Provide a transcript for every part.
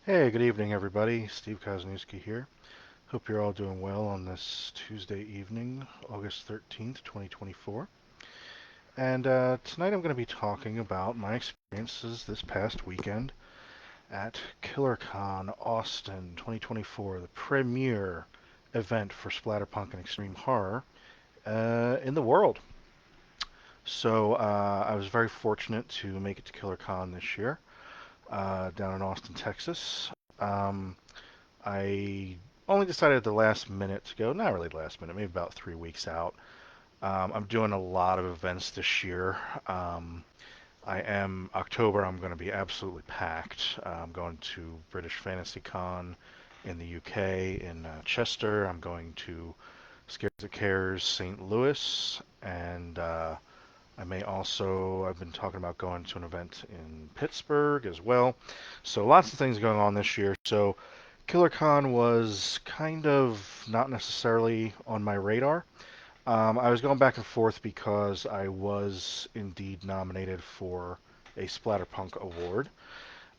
Hey, good evening, everybody. Steve Kosniewski here. Hope you're all doing well on this Tuesday evening, August 13th, 2024. And tonight I'm going to be talking about my experiences this past weekend at Killercon Austin 2024, the premier event for splatterpunk and extreme horror in the world. So I was very fortunate to make it to Killercon this year down in Austin, Texas. Um, I only decided at the last minute to go. Not really the last minute, maybe about 3 weeks out. I'm doing a lot of events this year. I am October. I'm going to be absolutely packed. I'm going to British Fantasy Con in the UK in Chester. I'm going to Scares That Cares St. Louis, and I may also. I've been talking about going to an event in Pittsburgh as well. So lots of things going on this year. So KillerCon was kind of not necessarily on my radar. I was going back and forth because I was indeed nominated for a Splatterpunk award,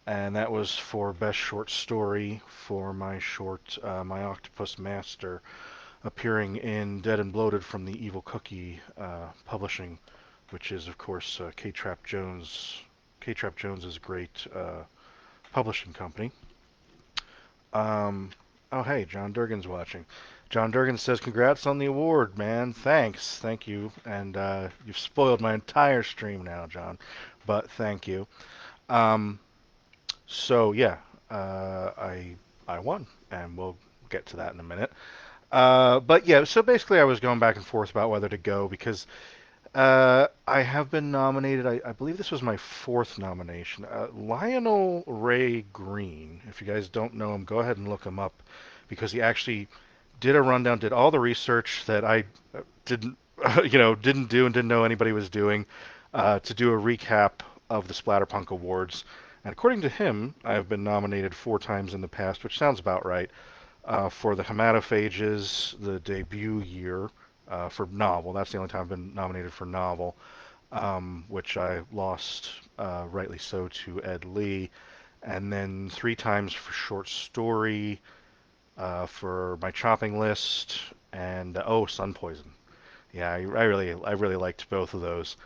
and that was for Best Short Story for my short, My Octopus Master, appearing in Dead and Bloated from the Evil Cookie publishing, which is, of course, K-Trap Jones. K-Trap Jones's great publishing company. Um, oh, hey, John Durgan's watching. John Durgan says, "Congrats on the award, man. Thanks, thank you." And you've spoiled my entire stream now, John. But thank you. Um, so yeah, I won, and we'll get to that in a minute. But yeah, so basically, I was going back and forth about whether to go because I have been nominated. I believe this was my fourth nomination. Lionel Ray Green. If you guys don't know him, go ahead and look him up because he actually did a rundown, did all the research that I didn't, didn't do and didn't know anybody was doing to do a recap of the Splatterpunk Awards. And according to him, I have been nominated 4 times in the past, which sounds about right for the Hematophages, the debut year for novel. That's the only time I've been nominated for novel, which I lost, rightly so, to Ed Lee. And then 3 times for short story, for my chopping list, and oh, Sun Poison. Yeah, I really liked both of those.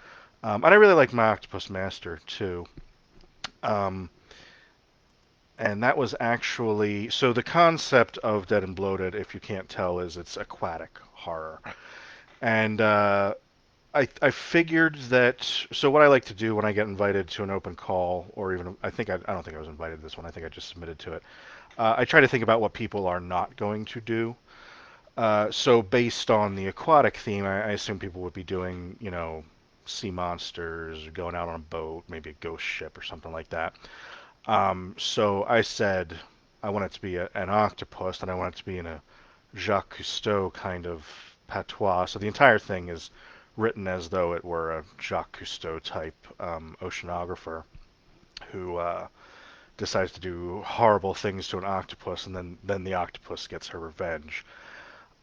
And I really liked my Octopus Master too. Um, and that was actually so the concept of Dead and Bloated, if you can't tell, is it's aquatic horror. And I figured that so what I like to do when I get invited to an open call or even I don't think I was invited to this one. I think I just submitted to it. I try to think about what people are not going to do. So based on the aquatic theme, I assume people would be doing sea monsters, going out on a boat, maybe a ghost ship or something like that. So I said I want it to be an octopus, and I want it to be in a Jacques Cousteau kind of patois. So the entire thing is written as though it were a Jacques Cousteau type oceanographer who decides to do horrible things to an octopus, and then the octopus gets her revenge.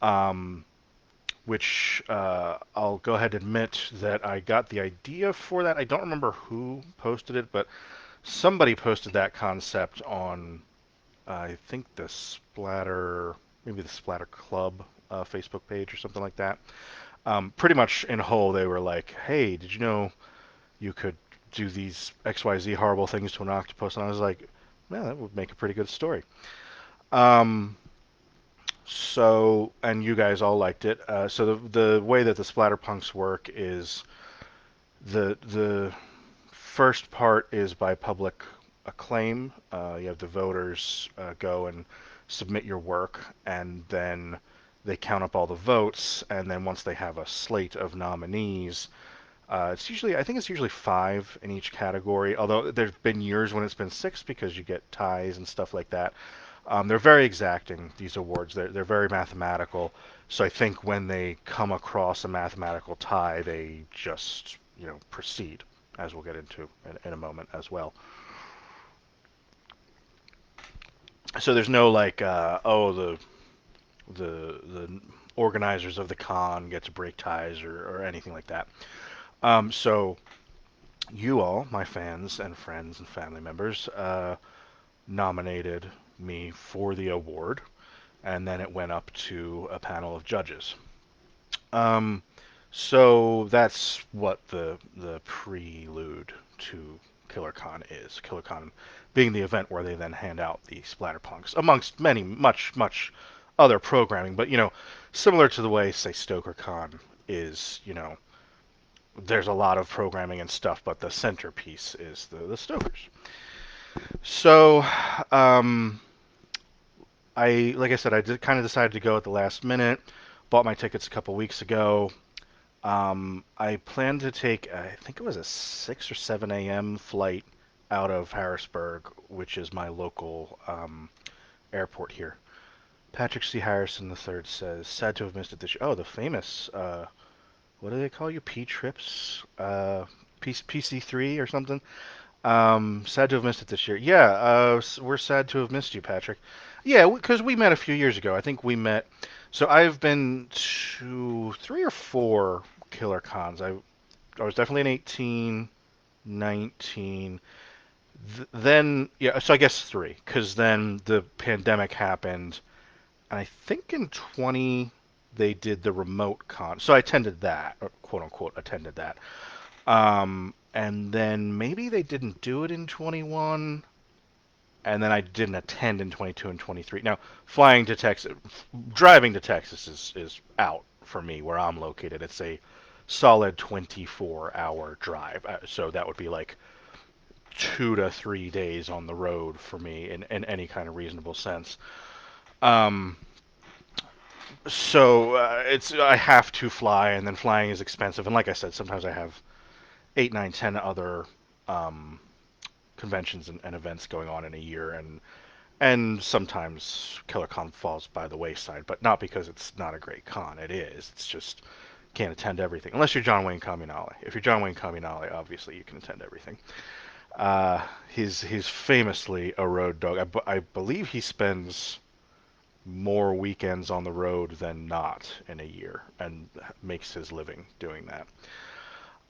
Um, which I'll go ahead and admit that I got the idea for that. I don't remember who posted it, but somebody posted that concept on I think the Splatter, maybe the Splatter Club Facebook page or something like that. Pretty much in whole, they were like, "Hey, did you know you could do these XYZ horrible things to an octopus?" And I was like, "Yeah, that would make a pretty good story." Um, and you guys all liked it. So the way that the Splatterpunks work is the first part is by public acclaim. You have the voters go and submit your work, and then they count up all the votes. And then once they have a slate of nominees, I think it's usually 5 in each category. Although there's been years when it's been 6 because you get ties and stuff like that. They're very exacting, these awards. They're very mathematical. So I think when they come across a mathematical tie, they just proceed, as we'll get into in a moment as well. So there's no like, oh, the organizers of the con get to break ties or anything like that. So you all, my fans and friends and family members, nominated me for the award, and then it went up to a panel of judges. Um, so that's what the prelude to Killercon is. Killercon being the event where they then hand out the splatterpunks, amongst many much other programming. But similar to the way say StokerCon is, there's a lot of programming and stuff, but the centerpiece is the Stokers. So, um, like I said, I did kind of decided to go at the last minute. Bought my tickets a couple weeks ago. I plan to take, I think it was a 6 or 7 a.m. flight out of Harrisburg, which is my local airport here. Patrick C. Harrison III says, sad to have missed it this year. Oh, the famous, what do they call you? P-Trips? PC3 or something? Sad to have missed it this year. Yeah, we're sad to have missed you, Patrick. Yeah, because we met a few years ago. I think we met. So I've been to 3 or 4 killer cons. I was definitely in 18, 19. Then yeah, so I guess 3, because then the pandemic happened, and I think in 20 they did the remote con. So I attended that, or quote unquote attended that. And then maybe they didn't do it in 21, and then I didn't attend in 22 and 23. Now, flying to Texas, driving to Texas is out for me where I'm located. It's a solid 24-hour drive, so that would be like 2 to 3 days on the road for me in any kind of reasonable sense. Um, so it's I have to fly, and then flying is expensive. And like I said, sometimes I have 8, 9, 10 other um, conventions and events going on in a year, and sometimes KillerCon falls by the wayside, but not because it's not a great con. It is. It's just can't attend everything unless you're John Wayne Kaminale. If you're John Wayne Kaminale, obviously you can attend everything. He's famously a road dog. I believe he spends more weekends on the road than not in a year, and makes his living doing that.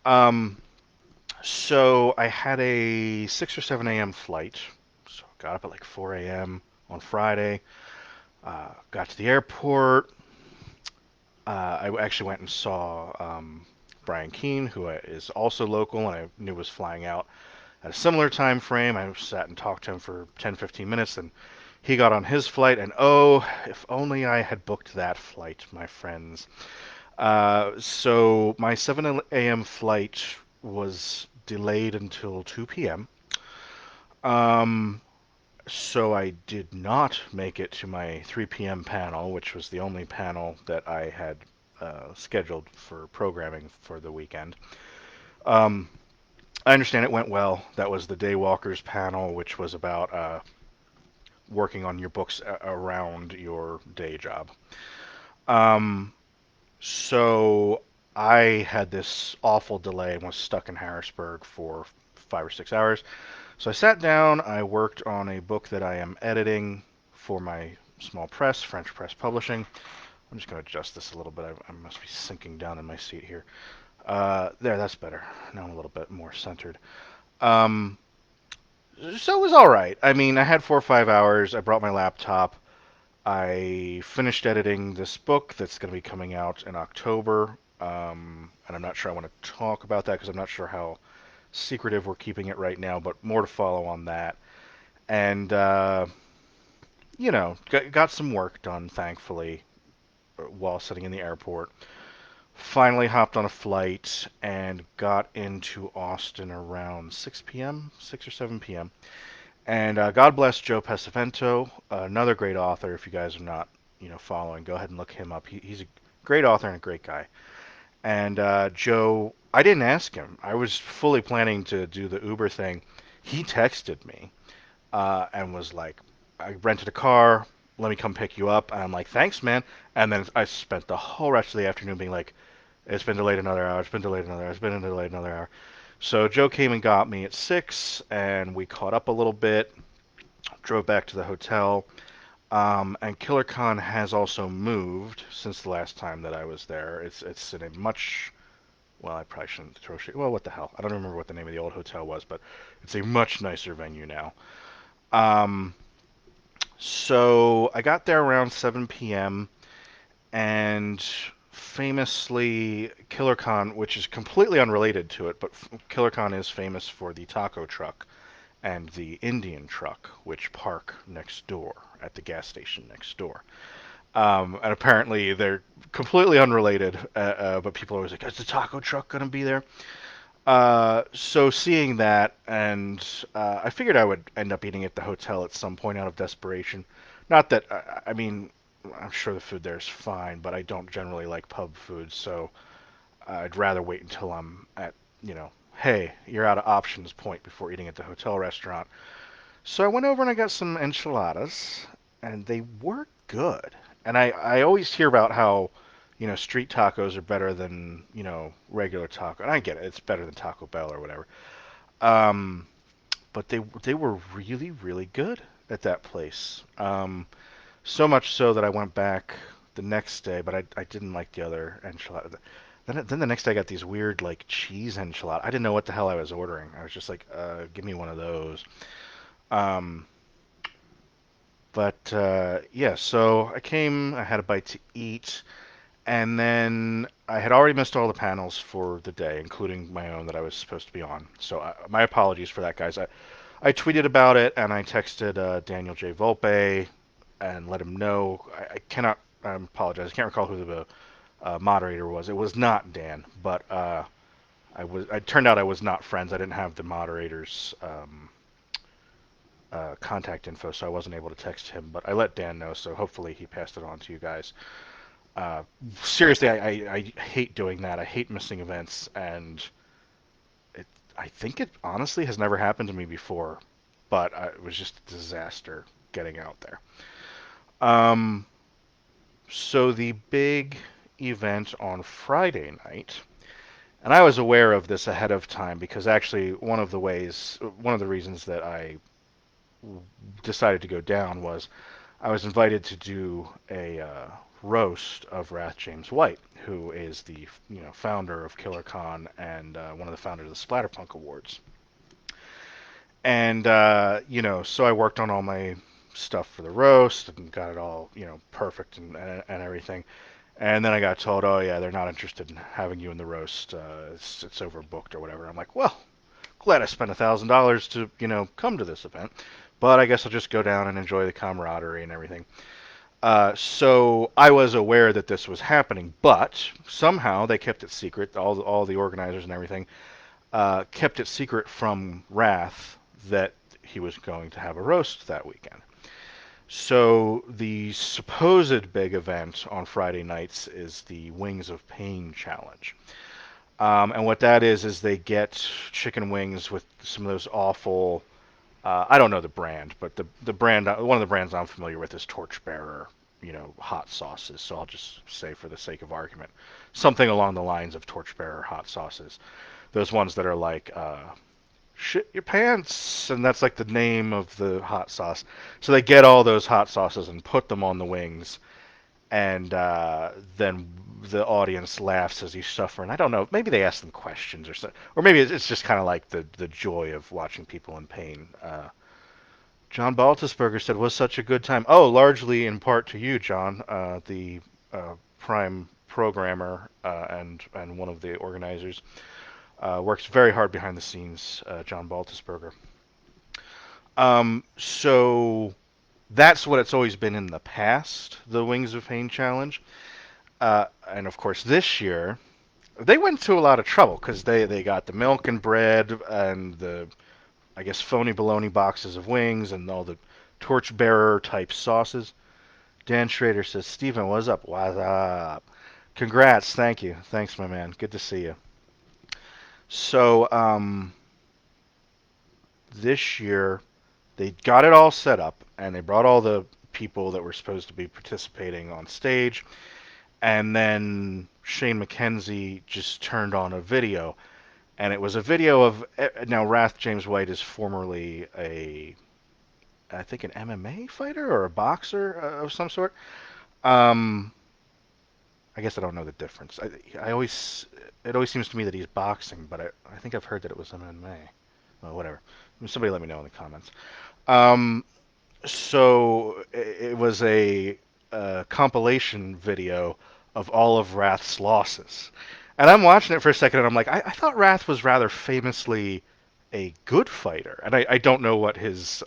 Um, So I had a 6 or 7 a.m. flight. So got up at like 4 a.m. on Friday. Got to the airport. I actually went and saw Brian Keene, who is also local, and I knew was flying out at a similar time frame. I sat and talked to him for 10, 15 minutes, and he got on his flight. And oh, if only I had booked that flight, my friends. So my 7 a.m. flight was delayed until 2 p.m. Um, so I did not make it to my 3 p.m. panel, which was the only panel that I had scheduled for programming for the weekend. Um, I understand it went well. That was the Daywalkers panel, which was about working on your books around your day job. Um, So I had this awful delay and was stuck in Harrisburg for 5 or 6 hours. So I sat down, I worked on a book that I am editing for my small press, French Press Publishing. I'm just going to adjust this a little bit. I must be sinking down in my seat here. There, that's better. Now I'm a little bit more centered. Um, so it was all right. I mean, I had 4 or 5 hours. I brought my laptop. I finished editing this book that's going to be coming out in October, and I'm not sure I want to talk about that because I'm not sure how secretive we're keeping it right now, but more to follow on that. And, got some work done, thankfully, while sitting in the airport. Finally hopped on a flight and got into Austin around 6 p.m., 6 or 7 p.m. And God bless Joe Pesavento, another great author. If you guys are not, following, go ahead and look him up. He's a great author and a great guy. And Joe, I didn't ask him. I was fully planning to do the Uber thing. He texted me and was like, "I rented a car. Let me come pick you up." And I'm like, "Thanks, man." And then I spent the whole rest of the afternoon being like, "It's been delayed another hour. It's been delayed another hour. It's been delayed another hour." So Joe came and got me at 6, and we caught up a little bit. Drove back to the hotel. And KillerCon has also moved since the last time that I was there. It's in a much, well, I probably shouldn't throw shit. Well, what the hell? I don't remember what the name of the old hotel was, but it's a much nicer venue now. Um, so I got there around 7 p.m. and famously, Killercon, which is completely unrelated to it, but Killercon is famous for the taco truck and the Indian truck, which park next door at the gas station next door. And apparently they're completely unrelated, but people are always like, is the taco truck going to be there? So seeing that, and I figured I would end up eating at the hotel at some point out of desperation. Not that, I mean, I'm sure the food there is fine, but I don't generally like pub food, so I'd rather wait until I'm at, hey, you're out of options point before eating at the hotel restaurant. So I went over and I got some enchiladas, and they were good. And I always hear about how, street tacos are better than, regular taco. And I get it, it's better than Taco Bell or whatever. Um, but they were really, really good at that place. So much so that I went back the next day, but I didn't like the other enchilada. Then the next day I got these weird like cheese enchilada. I didn't know what the hell I was ordering. I was just like, give me one of those. Um, but yeah, so I came, I had a bite to eat, and then I had already missed all the panels for the day, including my own that I was supposed to be on. So my apologies for that, guys. I tweeted about it and I texted Daniel J. Volpe and let him know. I cannot, I apologize, I can't recall who the moderator was. It was not Dan, but it turned out I was not friends. I didn't have the moderator's contact info, so I wasn't able to text him. But I let Dan know, so hopefully he passed it on to you guys. Uh, Seriously, I hate doing that. I hate missing events, and it, I think it honestly has never happened to me before, but it was just a disaster getting out there. Um, so the big event on Friday night, and I was aware of this ahead of time because actually one of the reasons that I decided to go down was I was invited to do a roast of Wrath James White, who is the founder of Killercon and one of the founders of the Splatterpunk Awards. And so I worked on all my stuff for the roast and got it all perfect and everything. And then I got told, oh yeah, they're not interested in having you in the roast. It's overbooked or whatever. I'm like, well, glad I spent $1,000 to come to this event, but I guess I'll just go down and enjoy the camaraderie and everything. So I was aware that this was happening, but somehow they kept it secret. All the organizers and everything kept it secret from Wrath that he was going to have a roast that weekend. So the supposed big event on Friday nights is the Wings of Pain challenge. And what that is they get chicken wings with some of those awful. I don't know the brand, but the brand one of the brands I'm familiar with is Torchbearer, hot sauces. So I'll just say for the sake of argument, something along the lines of Torchbearer hot sauces. Those ones that are like shit your pants, and that's like the name of the hot sauce. So they get all those hot sauces and put them on the wings, and then the audience laughs as you suffer. And I don't know, maybe they ask them questions or so, or maybe it's just kind of like the joy of watching people in pain. John Baltusberger said, "Was such a good time." Oh, largely in part to you, John, the Prime programmer and one of the organizers. Works very hard behind the scenes, John Baltusberger. So that's what it's always been in the past, the Wings of Pain challenge. And of course, this year they went to a lot of trouble because they got the milk and bread and the I guess phony bologna boxes of wings and all the torchbearer type sauces. Dan Schrader says, "Steven, what's up? What's up? Congrats, thank you, thanks, my man. Good to see you." So this year they got it all set up and they brought all the people that were supposed to be participating on stage, and then Shane McKenzie just turned on a video, and it was a video of now Wrath James White is formerly a I think an MMA fighter or a boxer of some sort. Um, I guess I don't know the difference. I always it always seems to me that he's boxing, but I think I've heard that it was MMA. Well, whatever. Somebody let me know in the comments. Um, so it was a compilation video of all of Wrath's losses, and I'm watching it for a second, and I'm like, I thought Wrath was rather famously a good fighter, and I don't know what his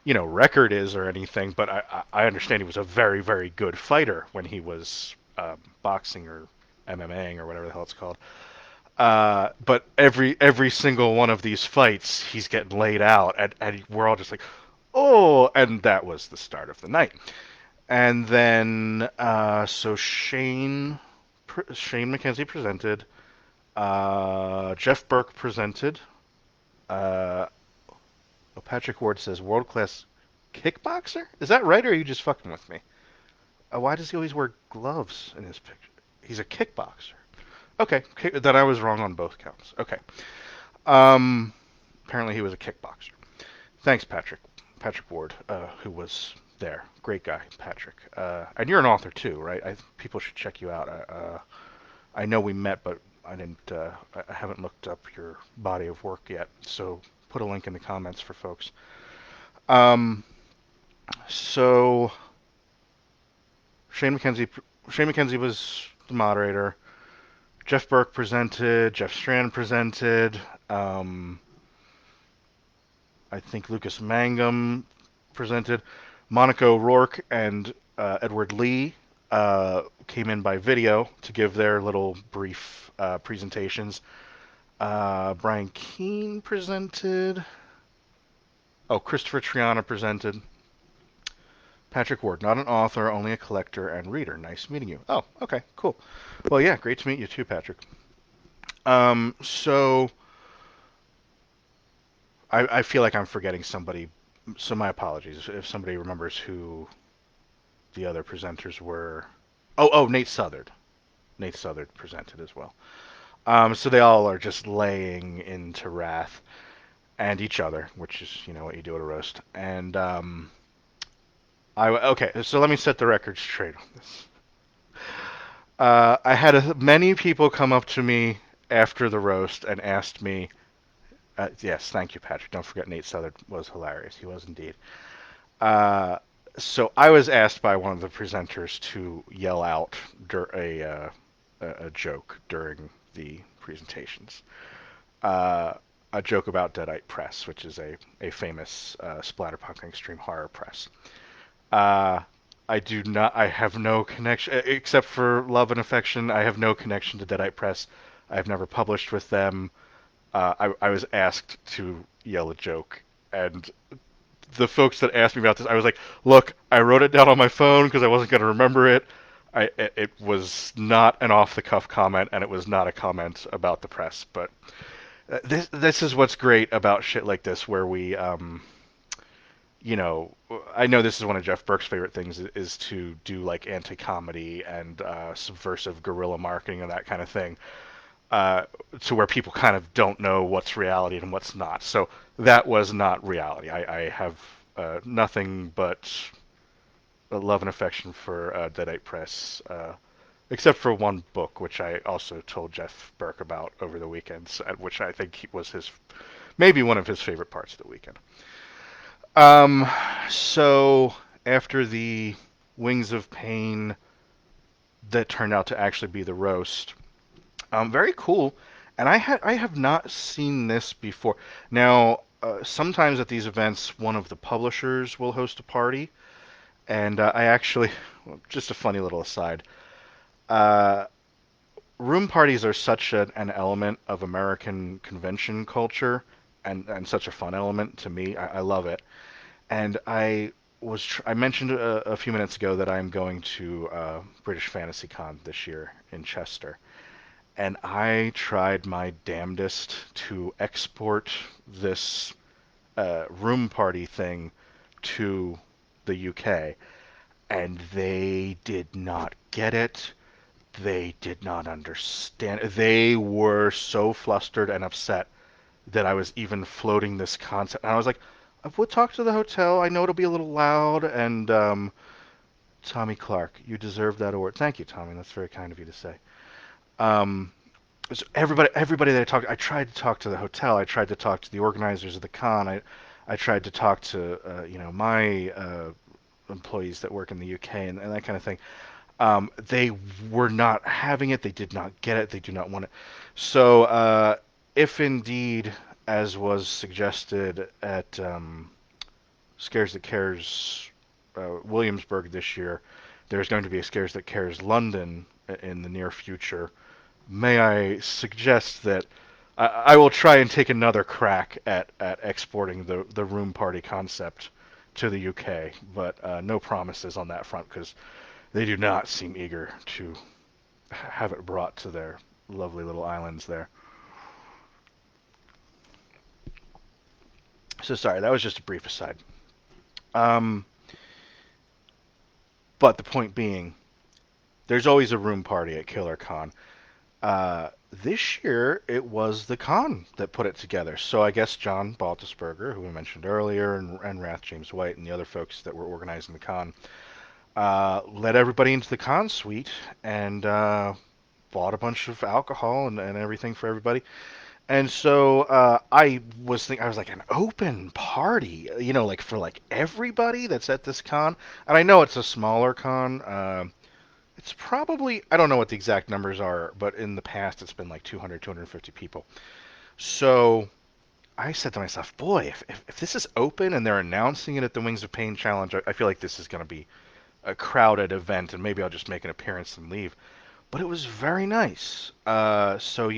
record is or anything, but I understand he was a very, very good fighter when he was boxing or MMAing or whatever the hell it's called. But every single one of these fights, he's getting laid out, and we're all just like, oh, and that was the start of the night. And then so Shane McKenzie presented, Jeff Burke presented. Uh, Patrick Ward says world class kickboxer. Is that right, or are you just fucking with me? Why does he always wear gloves in his picture? He's a kickboxer. Okay, then I was wrong on both counts. Okay. Um, Apparently he was a kickboxer. Thanks, Patrick. Patrick Ward, who was there. Great guy, Patrick. And you're an author too, right? People should check you out. I know we met, but I didn't. I haven't looked up your body of work yet. So put a link in the comments for folks. Um, so Shane McKenzie. Shane McKenzie was the moderator. Jeff Burke presented. Jeff Strand presented. Um, I think Lucas Mangum presented. Monica O'Rourke and Edward Lee came in by video to give their little brief presentations. Brian Keene presented. Oh, Christopher Triana presented. Patrick Ward, not an author, only a collector and reader. Nice meeting you. Oh, okay, cool. Well, yeah, great to meet you too, Patrick. So I feel like I'm forgetting somebody, so my apologies if somebody remembers who the other presenters were. Oh, Nate Southard. Nate Southard presented as well. So they all are just laying into Wrath and each other, which is what you do at a roast. And okay, so let me set the record straight on this. I had many people come up to me after the roast and asked me. Yes, thank you, Patrick. Don't forget Nate Southard was hilarious. He was indeed. Uh, so I was asked by one of the presenters to yell out a joke during the presentations. Uh, a joke about Deadite Press, which is a famous splatterpunk extreme horror press. Uh, I do not. I have no connection except for love and affection. I have no connection to Deadite Press. I have never published with them. I was asked to yell a joke, and the folks that asked me about this, I was like, look, I wrote it down on my phone because I wasn't going to remember it. It was not an off the cuff comment, and it was not a comment about the press. But this is what's great about shit like this, where we you know, I know this is one of Jeff Burke's favorite things is to do like anti-comedy and subversive guerrilla marketing and that kind of thing, to where people kind of don't know what's reality and what's not. So that was not reality. I have nothing but love and affection for Deadite Press, except for one book, which I also told Jeff Burke about over the weekend, which I think was his maybe one of his favorite parts of the weekend. Um, so after the Wings of Pain that turned out to actually be the roast, very cool. And I have not seen this before. Now, sometimes at these events, one of the publishers will host a party, and I actually, well, just a funny little aside. Uh, Room parties are such an element of American convention culture, and such a fun element to me. I love it. And I mentioned a few minutes ago that I'm going to British Fantasy Con this year in Chester, and I tried my damnedest to export this room party thing to the UK, and they did not get it. They did not understand. They were so flustered and upset that I was even floating this concept. And I was like, I would talk to the hotel. I know it'll be a little loud. And Tommy Clark, you deserve that award. Thank you, Tommy. That's very kind of you to say. Um, so everybody that I tried to talk to the hotel. I tried to talk to the organizers of the con. I tried to talk to my employees that work in the UK and that kind of thing. They were not having it. They did not get it. They do not want it. So, if indeed, as was suggested at Scares That Cares Williamsburg this year, there's going to be a Scares That Cares London in the near future. May I suggest that I will try and take another crack at exporting the room party concept to the UK, but no promises on that front because they do not seem eager to have it brought to their lovely little islands there. So sorry, that was just a brief aside. Um, but the point being, there's always a room party at Killercon. This year, it was the con that put it together. So I guess John Baltusberger, who we mentioned earlier, and Wrath James White, and the other folks that were organizing the con, led everybody into the con suite and bought a bunch of alcohol and everything for everybody. And so I was like an open party, like for like everybody that's at this con. And I know it's a smaller con. It's probably, I don't know what the exact numbers are, but in the past it's been like 200, 250 people. So I said to myself, boy, if this is open and they're announcing it at the Wings of Pain Challenge, I feel like this is going to be a crowded event and maybe I'll just make an appearance and leave. But it was very nice. So,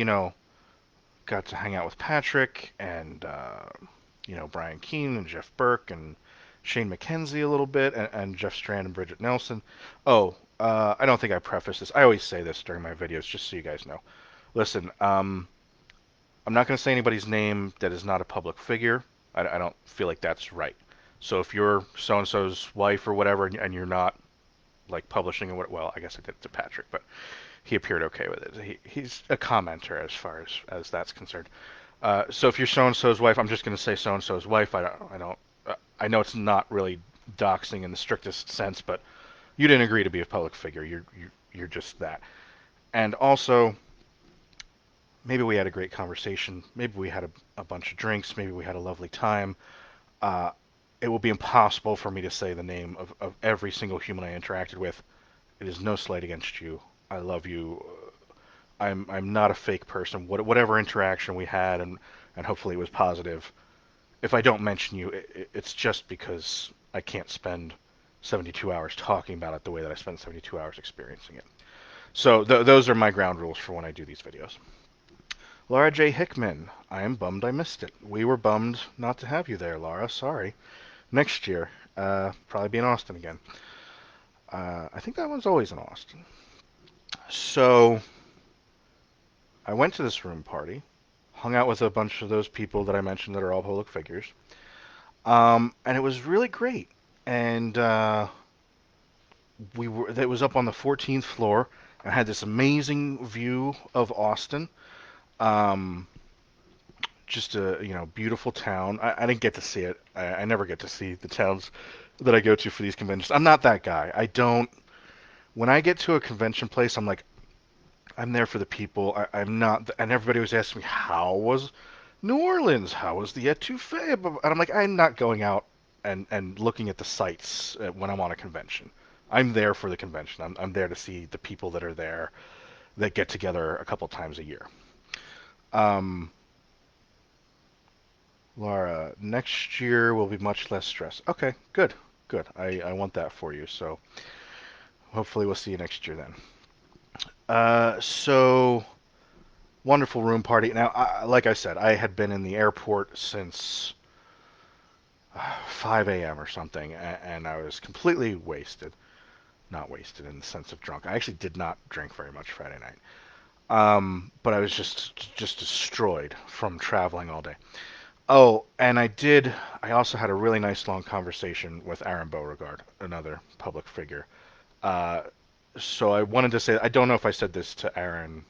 got to hang out with Patrick and Brian Keene and Jeff Burke and Shane McKenzie a little bit and Jeff Strand and Bridget Nelson. Oh, I don't think I preface this. I always say this during my videos, just so you guys know. Listen, I'm not going to say anybody's name that is not a public figure. I don't feel like that's right. So if you're so and so's wife or whatever, and you're not like publishing it, well, I guess I did it to Patrick, but he appeared okay with it. He's a commenter as far as that's concerned. So if you're so and so's wife, I'm just going to say so and so's wife. I know it's not really doxing in the strictest sense, but you didn't agree to be a public figure. You're just that. And also, maybe we had a great conversation. Maybe we had a bunch of drinks. Maybe we had a lovely time. Uh, it will be impossible for me to say the name of every single human I interacted with. It is no slight against you. I love you. I'm not a fake person. Whatever interaction we had, and hopefully it was positive. If I don't mention you, it's just because I can't spend 72 hours talking about it the way that I spent 72 hours experiencing it. So those are my ground rules for when I do these videos. Laura J. Hickman, I am bummed I missed it. We were bummed not to have you there, Laura. Sorry. Next year, probably be in Austin again. I think that one's always in Austin. So I went to this room party, hung out with a bunch of those people that I mentioned that are all public figures, and it was really great. And it was up on the 14th floor and had this amazing view of Austin. Um, just a beautiful town. I didn't get to see it. I never get to see the towns that I go to for these conventions. I'm not that guy. I don't. When I get to a convention place, I'm like, I'm there for the people. I'm not. And everybody was asking me, how was New Orleans? How was the Etouffee? And I'm like, I'm not going out and looking at the sights when I'm on a convention. I'm there for the convention. I'm there to see the people that are there that get together a couple times a year. Um, Laura, next year will be much less stress. Okay, good, good. I want that for you. So hopefully we'll see you next year then. So wonderful room party. Now, like I said, I had been in the airport since 5 a.m. or something, and I was completely wasted. Not wasted in the sense of drunk. I actually did not drink very much Friday night. But I was just destroyed from traveling all day. Oh, and I also had a really nice long conversation with Aaron Beauregard, another public figure. Uh, so I wanted to say, I don't know if I said this to Aaron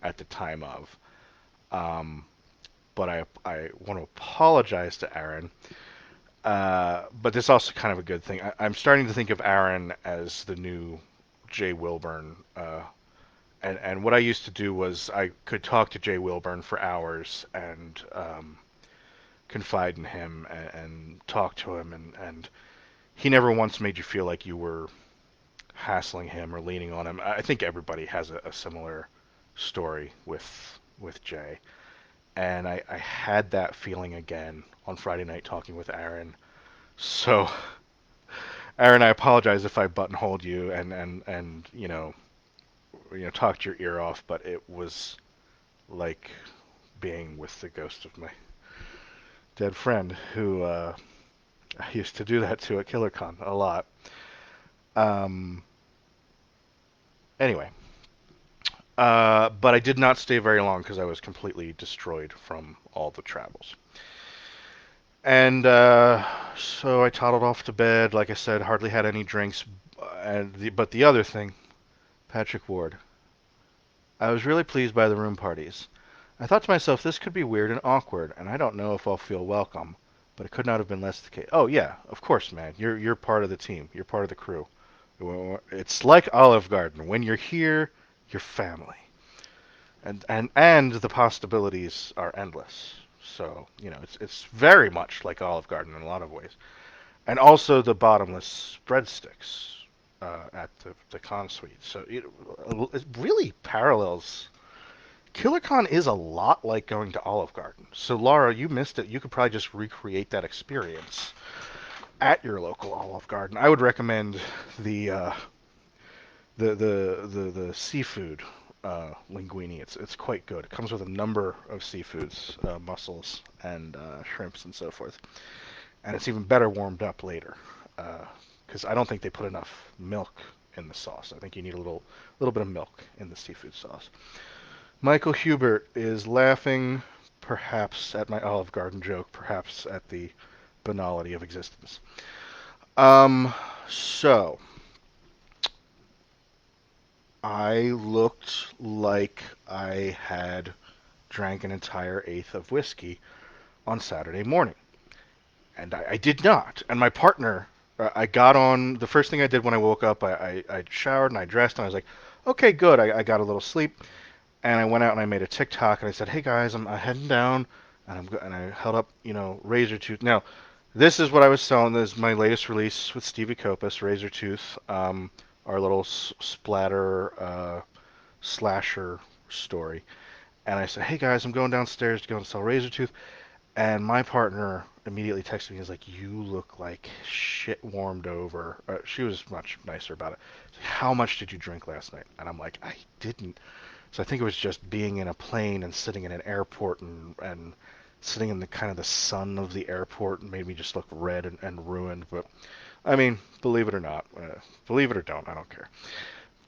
at the time of, um, but I want to apologize to Aaron. But this is also kind of a good thing. I'm starting to think of Aaron as the new Jay Wilburn. And what I used to do was I could talk to Jay Wilburn for hours and confide in him and talk to him, and he never once made you feel like you were hassling him or leaning on him. I think everybody has a similar story with Jay, and I had that feeling again on Friday night talking with Aaron. So, Aaron, I apologize if I buttonholed you and talked your ear off, but it was like being with the ghost of my dead friend who I used to do that to at Killercon a lot. Um, anyway, but I did not stay very long because I was completely destroyed from all the travels. And so I toddled off to bed. Like I said, hardly had any drinks. But the other thing, Patrick Ward, I was really pleased by the room parties. I thought to myself, this could be weird and awkward, and I don't know if I'll feel welcome. But it could not have been less the case. Oh yeah, of course, man. You're part of the team. You're part of the crew. It's like Olive Garden. When you're here, you're family, and the possibilities are endless. So it's very much like Olive Garden in a lot of ways, and also the bottomless breadsticks at the con suite. So it really parallels. KillerCon is a lot like going to Olive Garden. So Laura, you missed it. You could probably just recreate that experience at your local Olive Garden. I would recommend the uh, the seafood linguine. It's quite good. It comes with a number of seafoods, mussels and shrimps and so forth, and it's even better warmed up later. Because I don't think they put enough milk in the sauce. I think you need a little bit of milk in the seafood sauce. Michael Hubert is laughing, perhaps at my Olive Garden joke, perhaps at the banality of existence. Um, so I looked like I had drank an entire eighth of whiskey on Saturday morning, and I did not. And my partner, I got on. The first thing I did when I woke up, I showered and I dressed, and I was like, okay, good. I got a little sleep, and I went out and I made a TikTok, and I said, hey guys, I'm heading down, and I held up, Razor Tooth. Now, this is what I was selling. This is my latest release with Stevie Copas, Razor Tooth, our little splatter slasher story. And I said, hey guys, I'm going downstairs to go and sell Razor Tooth. And my partner immediately texted me. He's like, you look like shit warmed over. She was much nicer about it. Like, how much did you drink last night? And I'm like, I didn't. So I think it was just being in a plane and sitting in an airport and sitting in the kind of the sun of the airport and made me just look red and ruined. But I mean, believe it or not, believe it or don't, I don't care.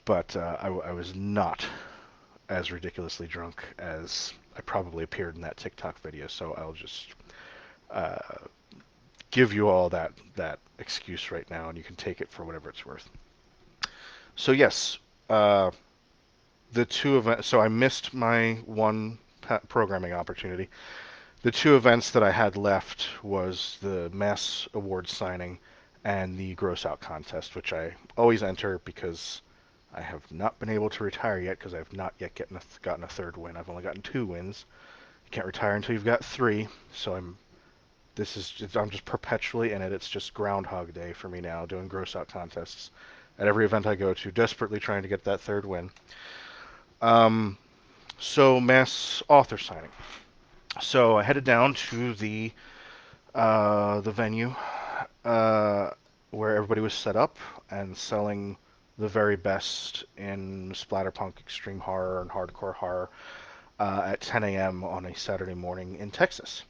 But I was not as ridiculously drunk as I probably appeared in that TikTok video. So I'll just uh, give you all that excuse right now, and you can take it for whatever it's worth. So yes, uh, the two events. So I missed my one programming opportunity. The two events that I had left was the Mass Award signing and the Gross Out contest, which I always enter because I have not been able to retire yet because I've not yet gotten a third win. I've only gotten two wins. You can't retire until you've got three. So I'm just perpetually in it. It's just Groundhog Day for me now, doing Gross Out contests at every event I go to, desperately trying to get that third win. Um, so mass author signing. So I headed down to the venue uh, where everybody was set up and selling the very best in splatterpunk, extreme horror, and hardcore horror at 10 a.m. on a Saturday morning in Texas.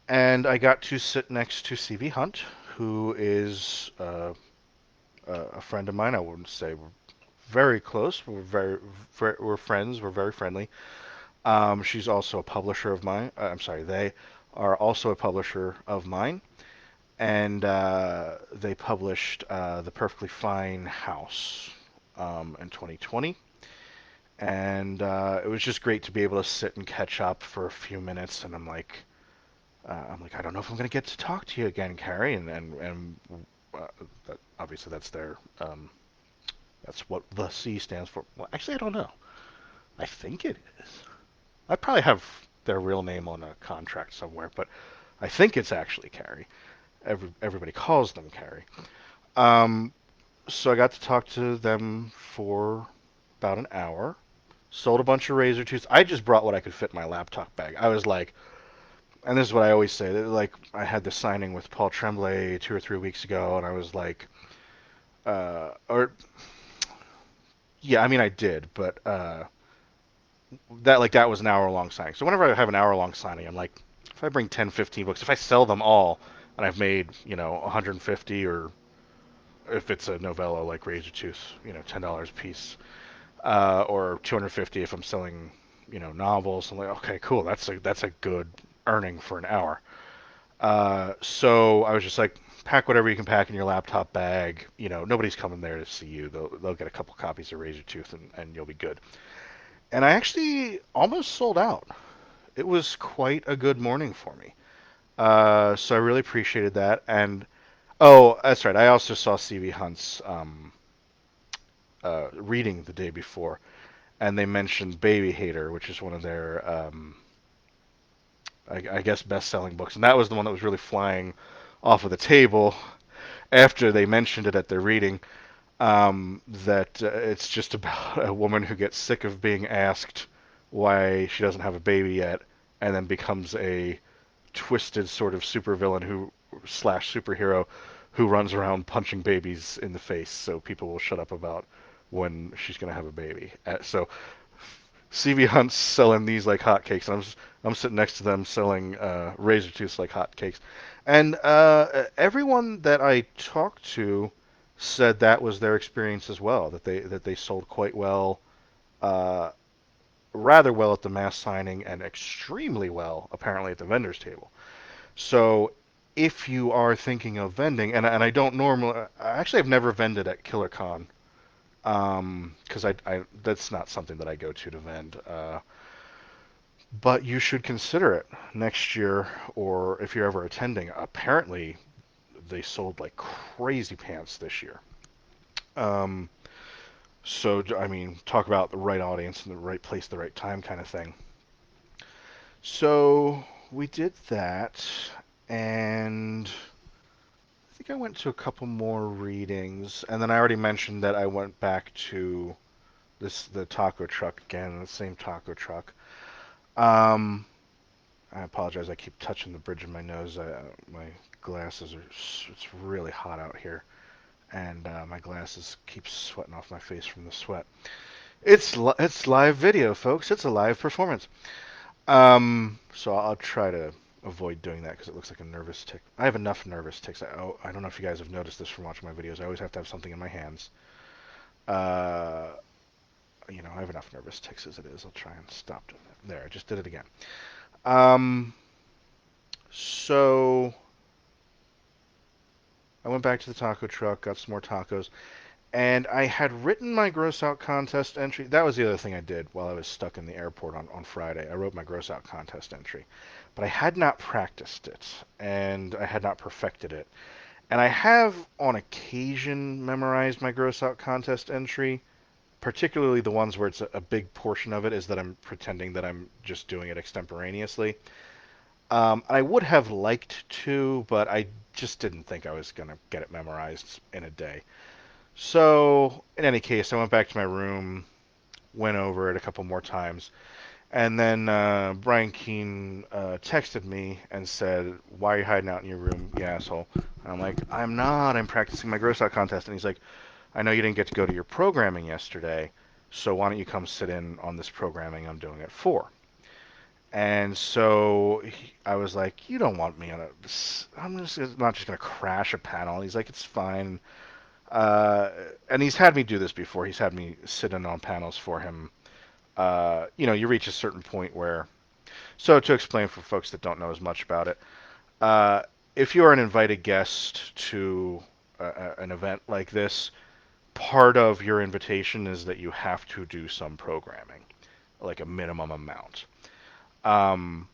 And I got to sit next to CV Hunt, who is a friend of mine. I wouldn't say we're very close. We're friends. We're very friendly. She's also a publisher of mine. I'm sorry, they are also a publisher of mine, and they published The Perfectly Fine House in 2020. And it was just great to be able to sit and catch up for a few minutes. And I don't know if I'm going to get to talk to you again, Carrie. And obviously that's what the C stands for. Well, actually, I don't know. I think it is. I probably have their real name on a contract somewhere, but I think it's actually Carrie. Everybody calls them Carrie. Um, so I got to talk to them for about an hour. Sold a bunch of razor tooths. I just brought what I could fit in my laptop bag. I was like, and this is what I always say. Like I had the signing with Paul Tremblay 2 or 3 weeks ago, and I was like, or yeah, I mean I did, but that was an hour long signing. So whenever I have an hour long signing, I'm like, if I bring 10, 15 books, if I sell them all, and I've made 150, or if it's a novella like Razor Tooth, $10 a piece, or 250 if I'm selling novels. I'm like, okay, cool, that's a good earning for an hour. So I was just like, pack whatever you can pack in your laptop bag. Nobody's coming there to see you. They'll get a couple copies of Razor Tooth, and you'll be good. And I actually almost sold out. It was quite a good morning for me. So I really appreciated that. And oh, that's right. I also saw CV Hunt's reading the day before, and they mentioned Baby Hater, which is one of their, I guess, best-selling books, and that was the one that was really flying off of the table after they mentioned it at their reading. That it's just about a woman who gets sick of being asked why she doesn't have a baby yet, and then becomes a twisted sort of supervillain who slash superhero who runs around punching babies in the face so people will shut up about when she's going to have a baby. So CV Hunt's selling these like hotcakes. I'm sitting next to them selling razor tooths like hotcakes, and everyone that I talked to said that was their experience as well. That they sold quite well, uh, rather well at the mass signing, and extremely well apparently at the vendors table. So if you are thinking of vending, and I don't normally, actually I've never vended at Killercon, because I that's not something that I go to vend. But you should consider it next year, or if you're ever attending. Apparently, they sold like crazy pants this year. Um, so I mean, talk about the right audience and the right place, the right time kind of thing. So we did that, and I think I went to a couple more readings, and then I already mentioned that I went back to the taco truck again, the same taco truck. Um, I apologize. I keep touching the bridge of my nose. My glasses are. It's really hot out here, and my glasses keep sweating off my face from the sweat. It's live video, folks. It's a live performance. So I'll try to avoid doing that because it looks like a nervous tick. I have enough nervous ticks. I don't know if you guys have noticed this from watching my videos. I always have to have something in my hands. Uh, I have enough nervous ticks as it is. I'll try and stop doing that. There, I just did it again. Um, so I went back to the taco truck, got some more tacos, and I had written my gross out contest entry. That was the other thing I did while I was stuck in the airport on Friday. I wrote my gross out contest entry, but I had not practiced it, and I had not perfected it. And I have, on occasion, memorized my gross out contest entry, particularly the ones where it's a big portion of it is that I'm pretending that I'm just doing it extemporaneously. I would have liked to, but I just didn't think I was going to get it memorized in a day. So, in any case, I went back to my room, went over it a couple more times, and then Brian Keene texted me and said, "Why are you hiding out in your room, you asshole?" And I'm like, "I'm not. I'm practicing my gross out contest." And he's like, "I know you didn't get to go to your programming yesterday, so why don't you come sit in on this programming I'm doing at 4?" And so I was like, "You don't want me on a. I'm just not just gonna crash a panel." He's like, "It's fine." And he's had me do this before. He's had me sit in on panels for him. You reach a certain point where. So to explain for folks that don't know as much about it, uh, if you are an invited guest to an event like this, part of your invitation is that you have to do some programming, like a minimum amount. Um,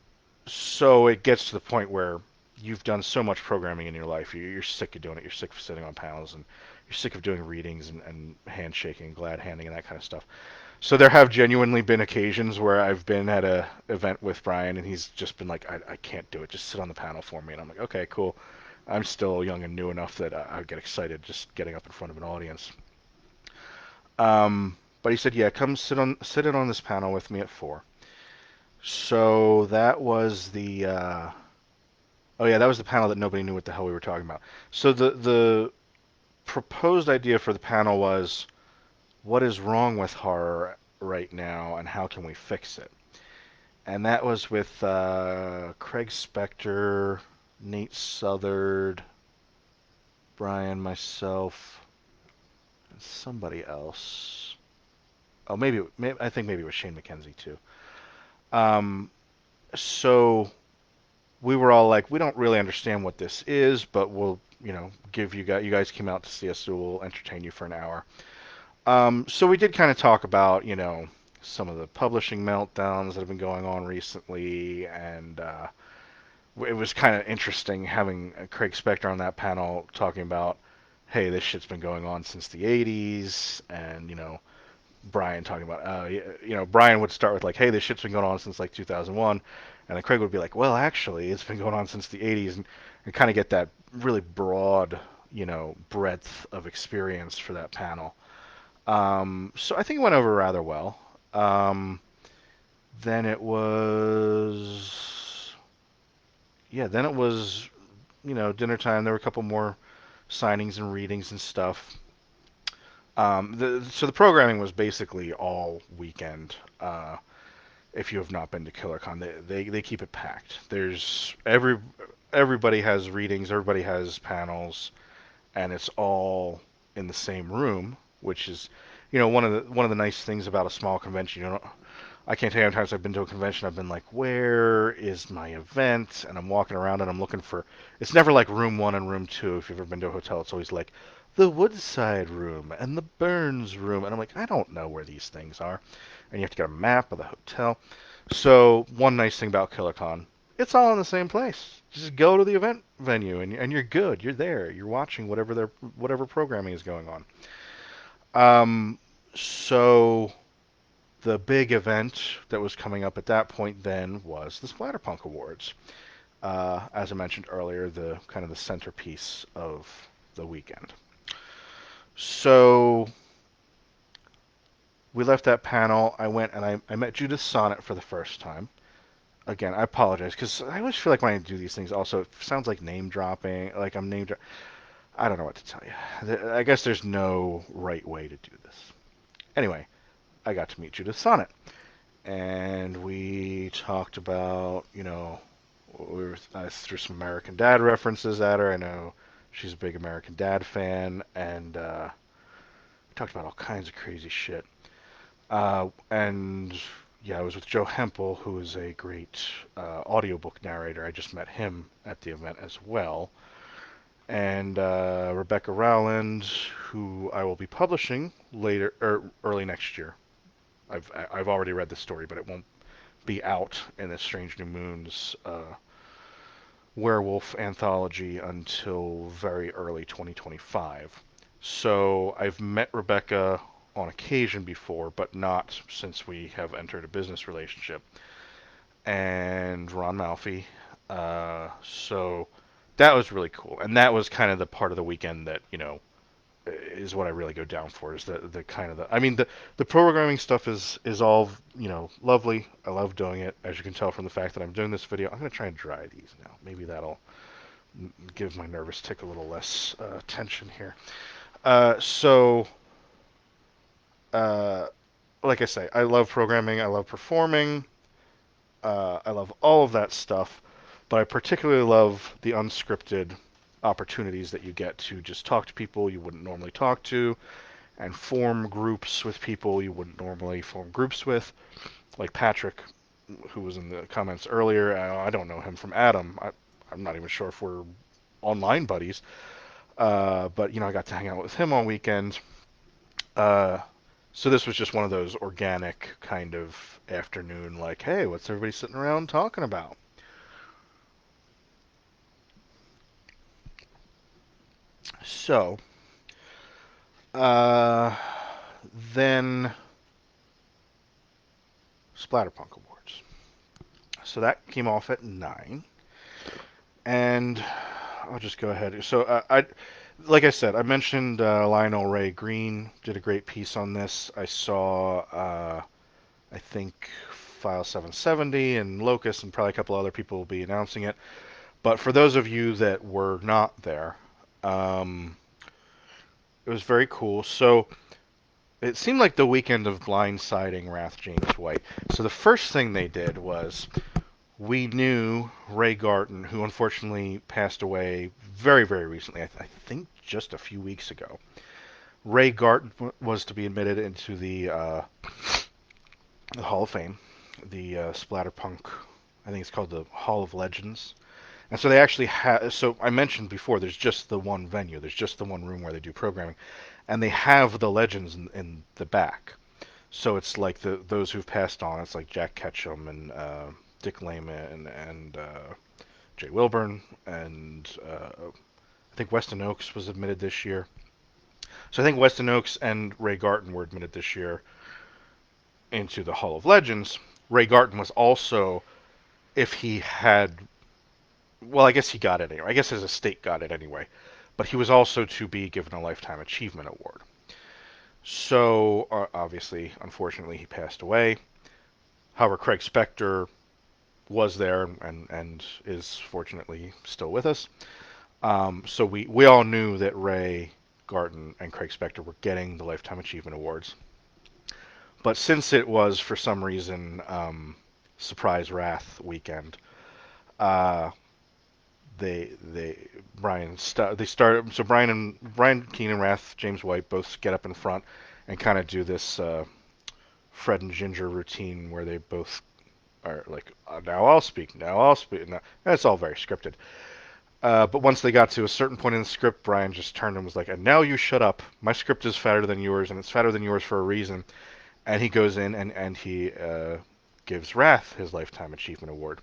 so it gets to the point where you've done so much programming in your life, you're sick of doing it. You're sick of sitting on panels, and you're sick of doing readings and handshaking, glad handing, and that kind of stuff. So there have genuinely been occasions where I've been at a event with Brian, and he's just been like, I can't do it. Just sit on the panel for me. And I'm like, okay, cool. I'm still young and new enough that I get excited just getting up in front of an audience. But he said, yeah, come sit in on this panel with me at 4. So that was the oh yeah, that was the panel that nobody knew what the hell we were talking about. So the proposed idea for the panel was, what is wrong with horror right now, and how can we fix it? And that was with Craig Spector, Nate Southard, Brian, myself, and somebody else. Oh, maybe I think maybe it was Shane McKenzie too. Um, so we were all like, we don't really understand what this is, but we'll, give you guys came out to see us, so we'll entertain you for an hour. So we did kind of talk about, some of the publishing meltdowns that have been going on recently, and it was kind of interesting having Craig Spector on that panel talking about, hey, this shit's been going on since the 80s, and, Brian talking about, Brian would start with like, hey, this shit's been going on since like 2001, and then Craig would be like, well, actually, it's been going on since the 80s, and kind of get that really broad, breadth of experience for that panel. So I think it went over rather well. Um, then it was, yeah, then it was, dinner time. There were a couple more signings and readings and stuff. So the programming was basically all weekend. If you have not been to Killercon, they keep it packed. Everybody has readings, everybody has panels, and it's all in the same room, which is, one of the nice things about a small convention. I can't tell you how many times I've been to a convention. I've been like, where is my event? And I'm walking around and I'm looking for. It's never like room 1 and room 2. If you've ever been to a hotel, it's always like the Woodside room and the Burns room. And I'm like, I don't know where these things are. And you have to get a map of the hotel. So one nice thing about KillerCon, it's all in the same place. Just go to the event venue and you're good. You're there. You're watching whatever programming is going on. Um, so the big event that was coming up at that point then was the Splatterpunk Awards. As I mentioned earlier, the kind of the centerpiece of the weekend. So we left that panel. I went and I met Judith Sonnet for the first time. Again, I apologize because I always feel like when I do these things, also it sounds like name dropping, like I'm name dropping. I don't know what to tell you. I guess there's no right way to do this. Anyway, I got to meet Judith Sonnet, and we talked about, I threw some American Dad references at her. I know she's a big American Dad fan, and we talked about all kinds of crazy shit. And yeah, I was with Joe Hempel, who is a great audiobook narrator. I just met him at the event as well. And Rebecca Rowland, who I will be publishing later or early next year. I've already read the story, but it won't be out in the Strange New Moons werewolf anthology until very early 2025. So I've met Rebecca on occasion before, but not since we have entered a business relationship. And Ron Malfi. So that was really cool. And that was kind of the part of the weekend that, is what I really go down for, is the kind of I mean the programming stuff is all, lovely. I love doing it. As you can tell from the fact that I'm doing this video, I'm going to try and dry these now. Maybe that'll give my nervous tick a little less tension here. So uh, like I say, I love programming. I love performing. I love all of that stuff, but I particularly love the unscripted opportunities that you get to just talk to people you wouldn't normally talk to, and form groups with people you wouldn't normally form groups with. Like Patrick, who was in the comments earlier, I don't know him from Adam. I'm not even sure if we're online buddies, but I got to hang out with him on weekends. Uh, so this was just one of those organic kind of afternoon, like, hey, what's everybody sitting around talking about? So Uh, then Splatterpunk Awards. So that came off at 9. And I'll just go ahead. So like I said, I mentioned Lionel Ray Green did a great piece on this. I saw, I think, File 770 and Locus and probably a couple other people will be announcing it. But for those of you that were not there, um, it was very cool. So it seemed like the weekend of blindsiding Wrath James White. So the first thing they did was we knew Ray Garton, who unfortunately passed away very, very recently. I think just a few weeks ago. Ray Garton was to be admitted into the Hall of Fame, the splatterpunk. I think it's called the Hall of Legends. And so they actually have. So I mentioned before, there's just the one venue. There's just the one room where they do programming, and they have the legends in the back. So it's like those who've passed on. It's like Jack Ketchum and Dick Lehman and Jay Wilburn and I think Weston Oakes was admitted this year. So I think Weston Oakes and Ray Garton were admitted this year into the Hall of Legends. Ray Garton was also, if he had, well, I guess he got it anyway. I guess his estate got it anyway. But he was also to be given a Lifetime Achievement Award. So obviously, unfortunately, he passed away. However, Craig Spector was there and is fortunately still with us. So we all knew that Ray Garton and Craig Spector were getting the Lifetime Achievement Awards. But since it was, for some reason, Surprise Wrath weekend, uh, they they started. So Brian Keane and Wrath James White both get up in front and kind of do this Fred and Ginger routine where they both are like, now I'll speak, now I'll speak. And it's all very scripted. But once they got to a certain point in the script, Brian just turned and was like, and now you shut up. My script is fatter than yours, and it's fatter than yours for a reason. And he goes in and he gives Wrath his Lifetime Achievement Award.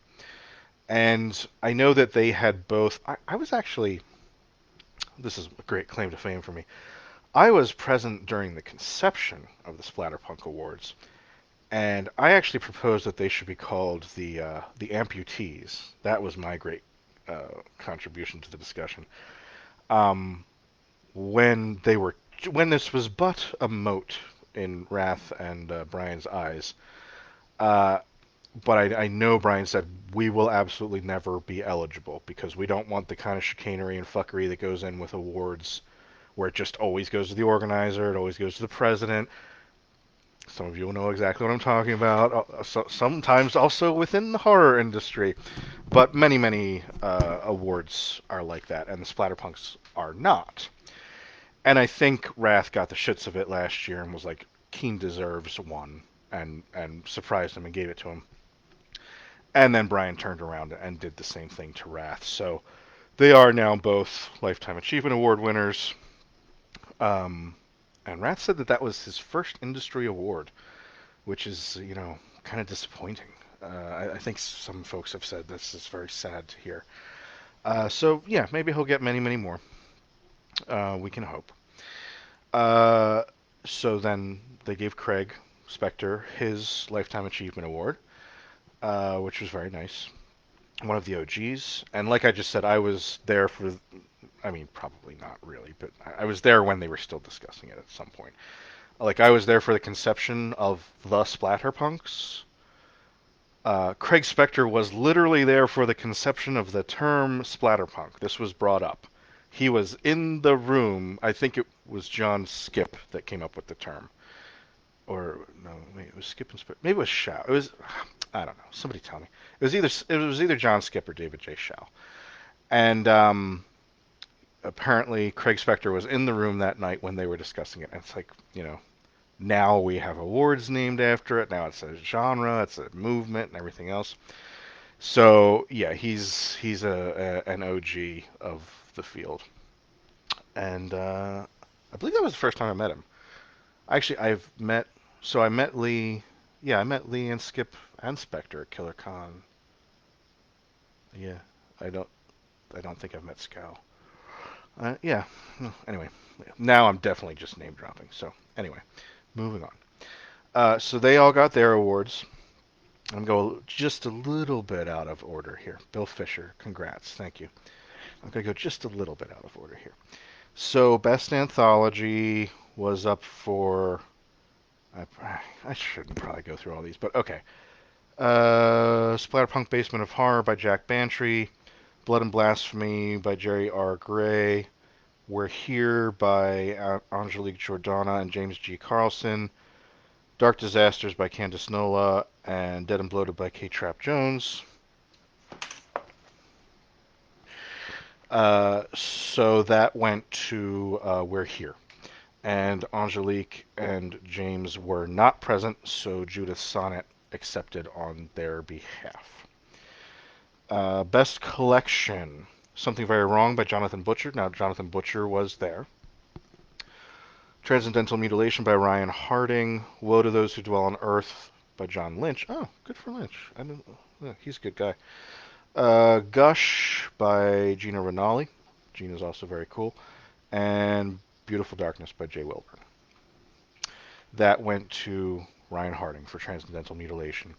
And I know that they had both. I was actually. This is a great claim to fame for me. I was present during the conception of the Splatterpunk Awards, and I actually proposed that they should be called the amputees. That was my great contribution to the discussion. Um, when they were when this was but a mote in Wrath and Brian's eyes, uh, but I know Brian said we will absolutely never be eligible because we don't want the kind of chicanery and fuckery that goes in with awards where it just always goes to the organizer, it always goes to the president. Some of you will know exactly what I'm talking about. Sometimes also within the horror industry, but many awards are like that, and the Splatterpunks are not. And I think Wrath got the shits of it last year and was like, Keen deserves one, and surprised him and gave it to him. And then Brian turned around and did the same thing to Wrath. So they are now both Lifetime Achievement Award winners. Um, and Wrath said that that was his first industry award, which is, kind of disappointing. I think some folks have said this is very sad to hear. So yeah, maybe he'll get many more. We can hope. Uh, so then they gave Craig Spector his Lifetime Achievement Award, which was very nice. One of the OGs. And like I just said, I was there for, I mean, probably not really, but I was there when they were still discussing it at some point. Like, I was there for the conception of the Splatterpunks. Craig Spector was literally there for the conception of the term splatterpunk. This was brought up. He was in the room. I think it was John Skip that came up with the term. Or no, wait, it was Skip and Maybe it was Shaw. It was, I don't know. Somebody tell me. It was either John Skip or David J. Shaw. And apparently Craig Spector was in the room that night when they were discussing it. And it's like, now we have awards named after it. Now it's a genre, it's a movement, and everything else. So yeah, he's an OG of the field, and I believe that was the first time I met him. Actually, I met Lee. Yeah, I met Lee and Skip and Spectre at Killercon. Yeah, I don't I don't think I've met Scow. Yeah. Well, anyway, now I'm definitely just name dropping. So anyway, moving on. So they all got their awards. I'm going just a little bit out of order here. Bill Fisher, congrats, thank you. I'm going to go just a little bit out of order here. So best anthology was up for. I shouldn't probably go through all these, but okay. Splatterpunk Basement of Horror by Jack Bantry. Blood and Blasphemy by Jerry R. Gray. We're Here by Angelique Jordana and James G. Carlson. Dark Disasters by Candice Nola and Dead and Bloated by K. Trap Jones. So that went to We're Here. And Angelique and James were not present, so Judith Sonnet accepted on their behalf. Best Collection. Something Very Wrong by Jonathan Butcher. Now, Jonathan Butcher was there. Transcendental Mutilation by Ryan Harding. Woe to Those Who Dwell on Earth by John Lynch. Oh, good for Lynch. I didn't, yeah, he's a good guy. Gush by Gina Rinaldi. Gina's also very cool. And Beautiful Darkness by Jay Wilburn. That went to Ryan Harding for Transcendental Mutilation.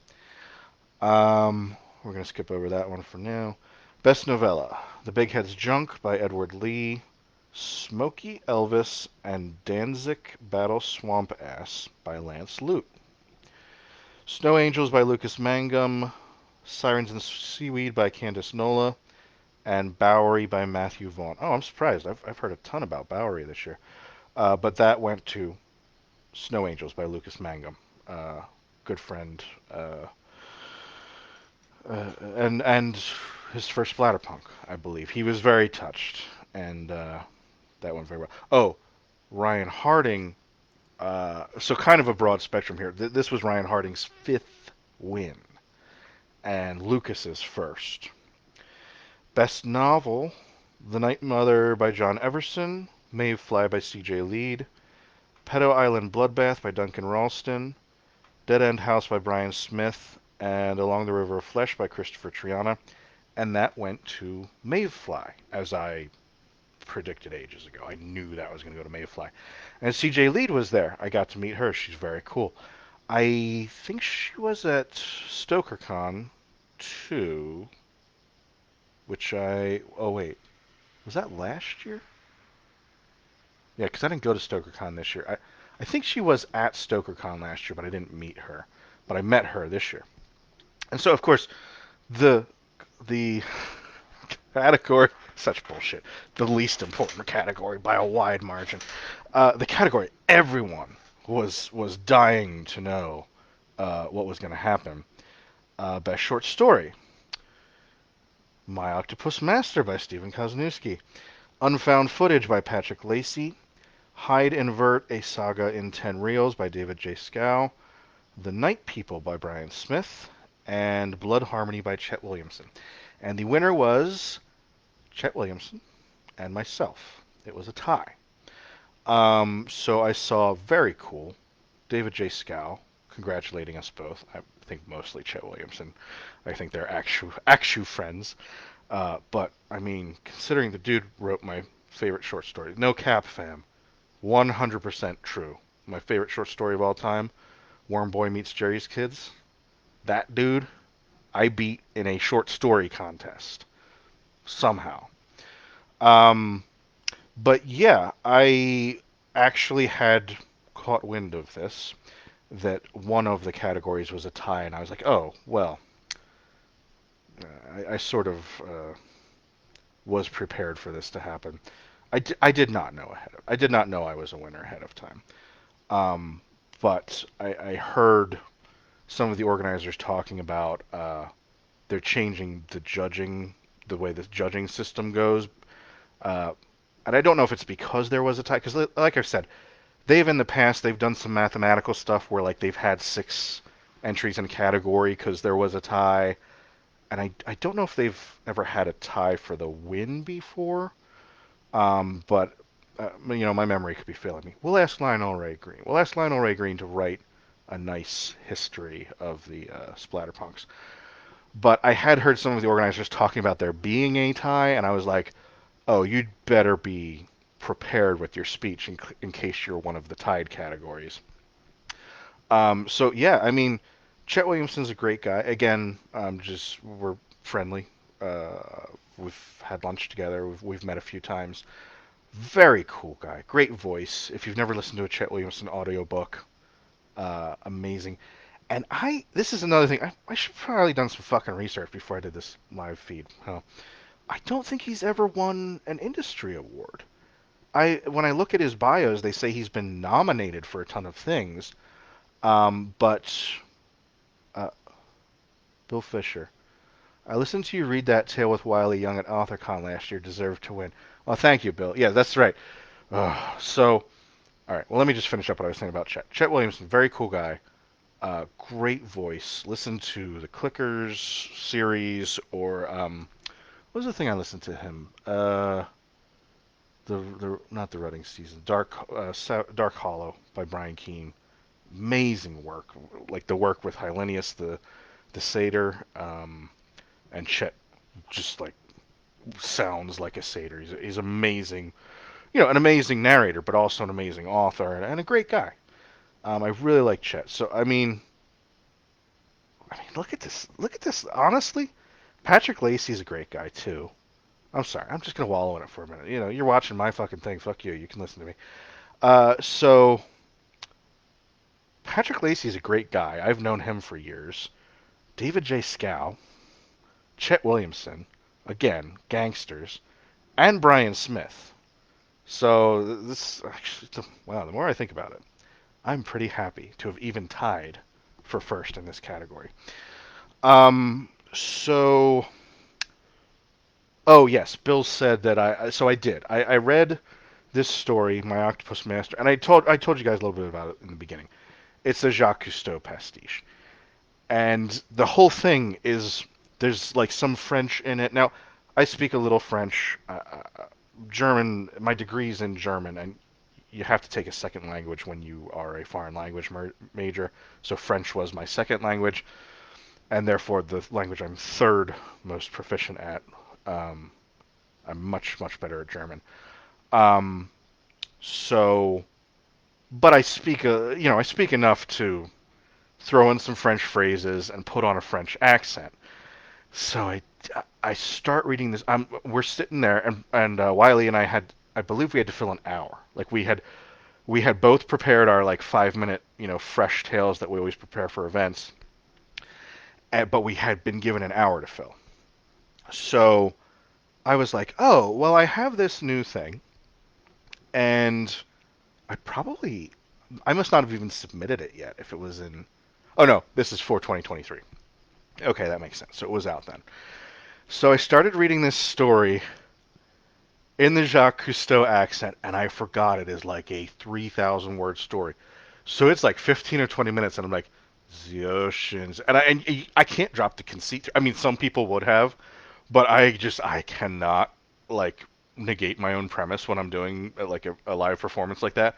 We're going to skip over that one for now. Best Novella. The Big Head's Junk by Edward Lee. Smokey Elvis and Danzig Battle Swamp Ass by Lance Lute. Snow Angels by Lucas Mangum. Sirens and Seaweed by Candice Nola. And Bowery by Matthew Vaughn. Oh, I'm surprised. I've heard a ton about Bowery this year. But that went to Snow Angels by Lucas Mangum. Good friend. And his first splatterpunk, I believe. He was very touched, and that went very well. Oh, Ryan Harding. So kind of a broad spectrum here. This was Ryan Harding's fifth win, and Lucas's first. Best novel: The Night Mother by John Everson, Mayfly by C.J. Lead, Pedo Island Bloodbath by Duncan Ralston, Dead End House by Brian Smith, and Along the River of Flesh by Christopher Triana. And that went to Mayfly, as I predicted ages ago. I knew that was going to go to Mayfly. And CJ Lead was there. I got to meet her. She's very cool. I think she was at StokerCon too, which I... Oh, wait. Was that last year? Yeah, because I didn't go to StokerCon this year. I think she was at StokerCon last year, but I didn't meet her. But I met her this year. And so, of course, the category, such bullshit, the least important category by a wide margin. The category everyone was dying to know what was going to happen. Best short story: My Octopus Master by Stephen Kosniewski, Unfound Footage by Patrick Lacey, Hide Invert: A Saga in 10 Reels by David J. Scow, The Night People by Brian Smith, and Blood Harmony by Chet Williamson. And the winner was Chet Williamson and myself. It was a tie. So I saw very cool David J. Scow congratulating us both. I think mostly Chet Williamson. I think they're actual friends. But I mean, considering the dude wrote my favorite short story, no cap, fam, 100% true. My favorite short story of all time, Worm Boy Meets Jerry's Kids. That dude, I beat in a short story contest somehow. Um, but yeah, I actually had caught wind of this, that one of the categories was a tie, and I was like, oh, well, I sort of was prepared for this to happen. I did not know I did not know I was a winner ahead of time. Um, but I heard some of the organizers talking about they're changing the way the judging system goes. Uh, and I don't know if it's because there was a tie, because like I said, they've done some mathematical stuff where like they've had 6 entries in a category because there was a tie, and I don't know if they've ever had a tie for the win before. But my memory could be failing me. We'll ask Lionel Ray Green. We'll ask Lionel Ray Green to write a nice history of the Splatterpunks. But I had heard some of the organizers talking about there being a tie, and I was like, Oh, you'd better be prepared with your speech in case you're one of the tied categories. So yeah, I mean, Chet Williamson's a great guy. Again, just we're friendly. We've had lunch together. We've met a few times. Very cool guy. Great voice. If you've never listened to a Chet Williamson audiobook, amazing. And this is another thing. I should probably done some fucking research before I did this live feed. Huh. I don't think he's ever won an industry award. When I look at his bios, they say he's been nominated for a ton of things. But uh, Bill Fisher, I listened to you read that tale with Wiley Young at AuthorCon last year. Deserved to win. Oh, thank you, Bill. Yeah, that's right. So, all right. Well, let me just finish up what I was saying about Chet. Chet Williamson, very cool guy. Great voice. Listen to the Clickers series, or what was the thing I listened to him? The not the Running Season, Dark Hollow by Brian Keene. Amazing work, like the work with Hylenius the satyr, and Chet just like sounds like a satyr. He's amazing, an amazing narrator, but also an amazing author and a great guy. I really like Chet. So I mean, look at this. Look at this. Honestly, Patrick Lacey's a great guy too. I'm sorry. I'm just gonna wallow in it for a minute. You're watching my fucking thing. Fuck you. You can listen to me. So Patrick Lacey's a great guy. I've known him for years. David J. Scow, Chet Williamson, again, gangsters, and Brian Smith. So this actually, wow. The more I think about it, I'm pretty happy to have even tied for first in this category. So oh yes, Bill said that so I did. I read this story, My Octopus Master, and I told you guys a little bit about it in the beginning. It's a Jacques Cousteau pastiche, and the whole thing is there's like some French in it. Now, I speak a little French, German. My degree's in German, and you have to take a second language when you are a foreign language major. So French was my second language, and therefore the language I'm third most proficient at. Um, I'm much better at German. Um, so, but I speak enough to throw in some French phrases and put on a French accent. So I start reading this. We're sitting there, and Wiley and I believe we had to fill an hour. Like we had both prepared our like 5 minute, fresh tales that we always prepare for events, but we had been given an hour to fill. So I was like, oh, well, I have this new thing, and I must not have even submitted it yet if it was in. Oh no, this is for 2023. Okay, that makes sense. So it was out then. So I started reading this story in the Jacques Cousteau accent, and I forgot it is like a 3,000 word story. So it's like 15 or 20 minutes, and I'm like, the oceans, and I can't drop the conceit. I mean, some people would have, but I cannot like negate my own premise when I'm doing like a live performance like that.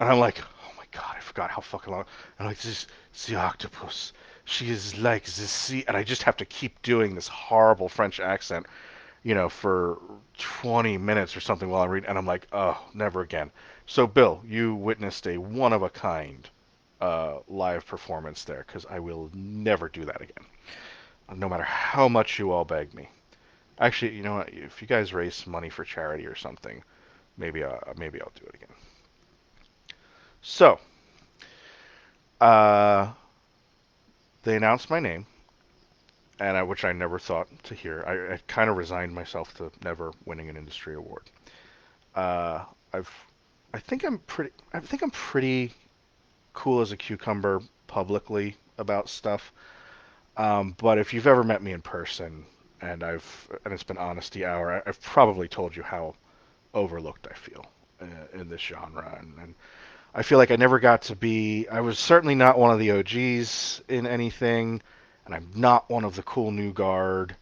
And I'm like, oh my god, I forgot how fucking long. And I'm like, this the octopus. She is like the sea, and I just have to keep doing this horrible French accent, for 20 minutes or something while I'm reading. And I'm like, oh, never again. So, Bill, you witnessed a one of a kind live performance there, because I will never do that again, no matter how much you all beg me. Actually, you know what? If you guys raise some money for charity or something, maybe I'll do it again. So, uh, they announced my name, which I never thought to hear. I kind of resigned myself to never winning an industry award. Uh, I've, I think I'm pretty cool as a cucumber publicly about stuff. But if you've ever met me in person, and it's been honesty hour, I've probably told you how overlooked I feel in this genre, and I feel like I never got to be. I was certainly not one of the OGs in anything, and I'm not one of the cool new guard.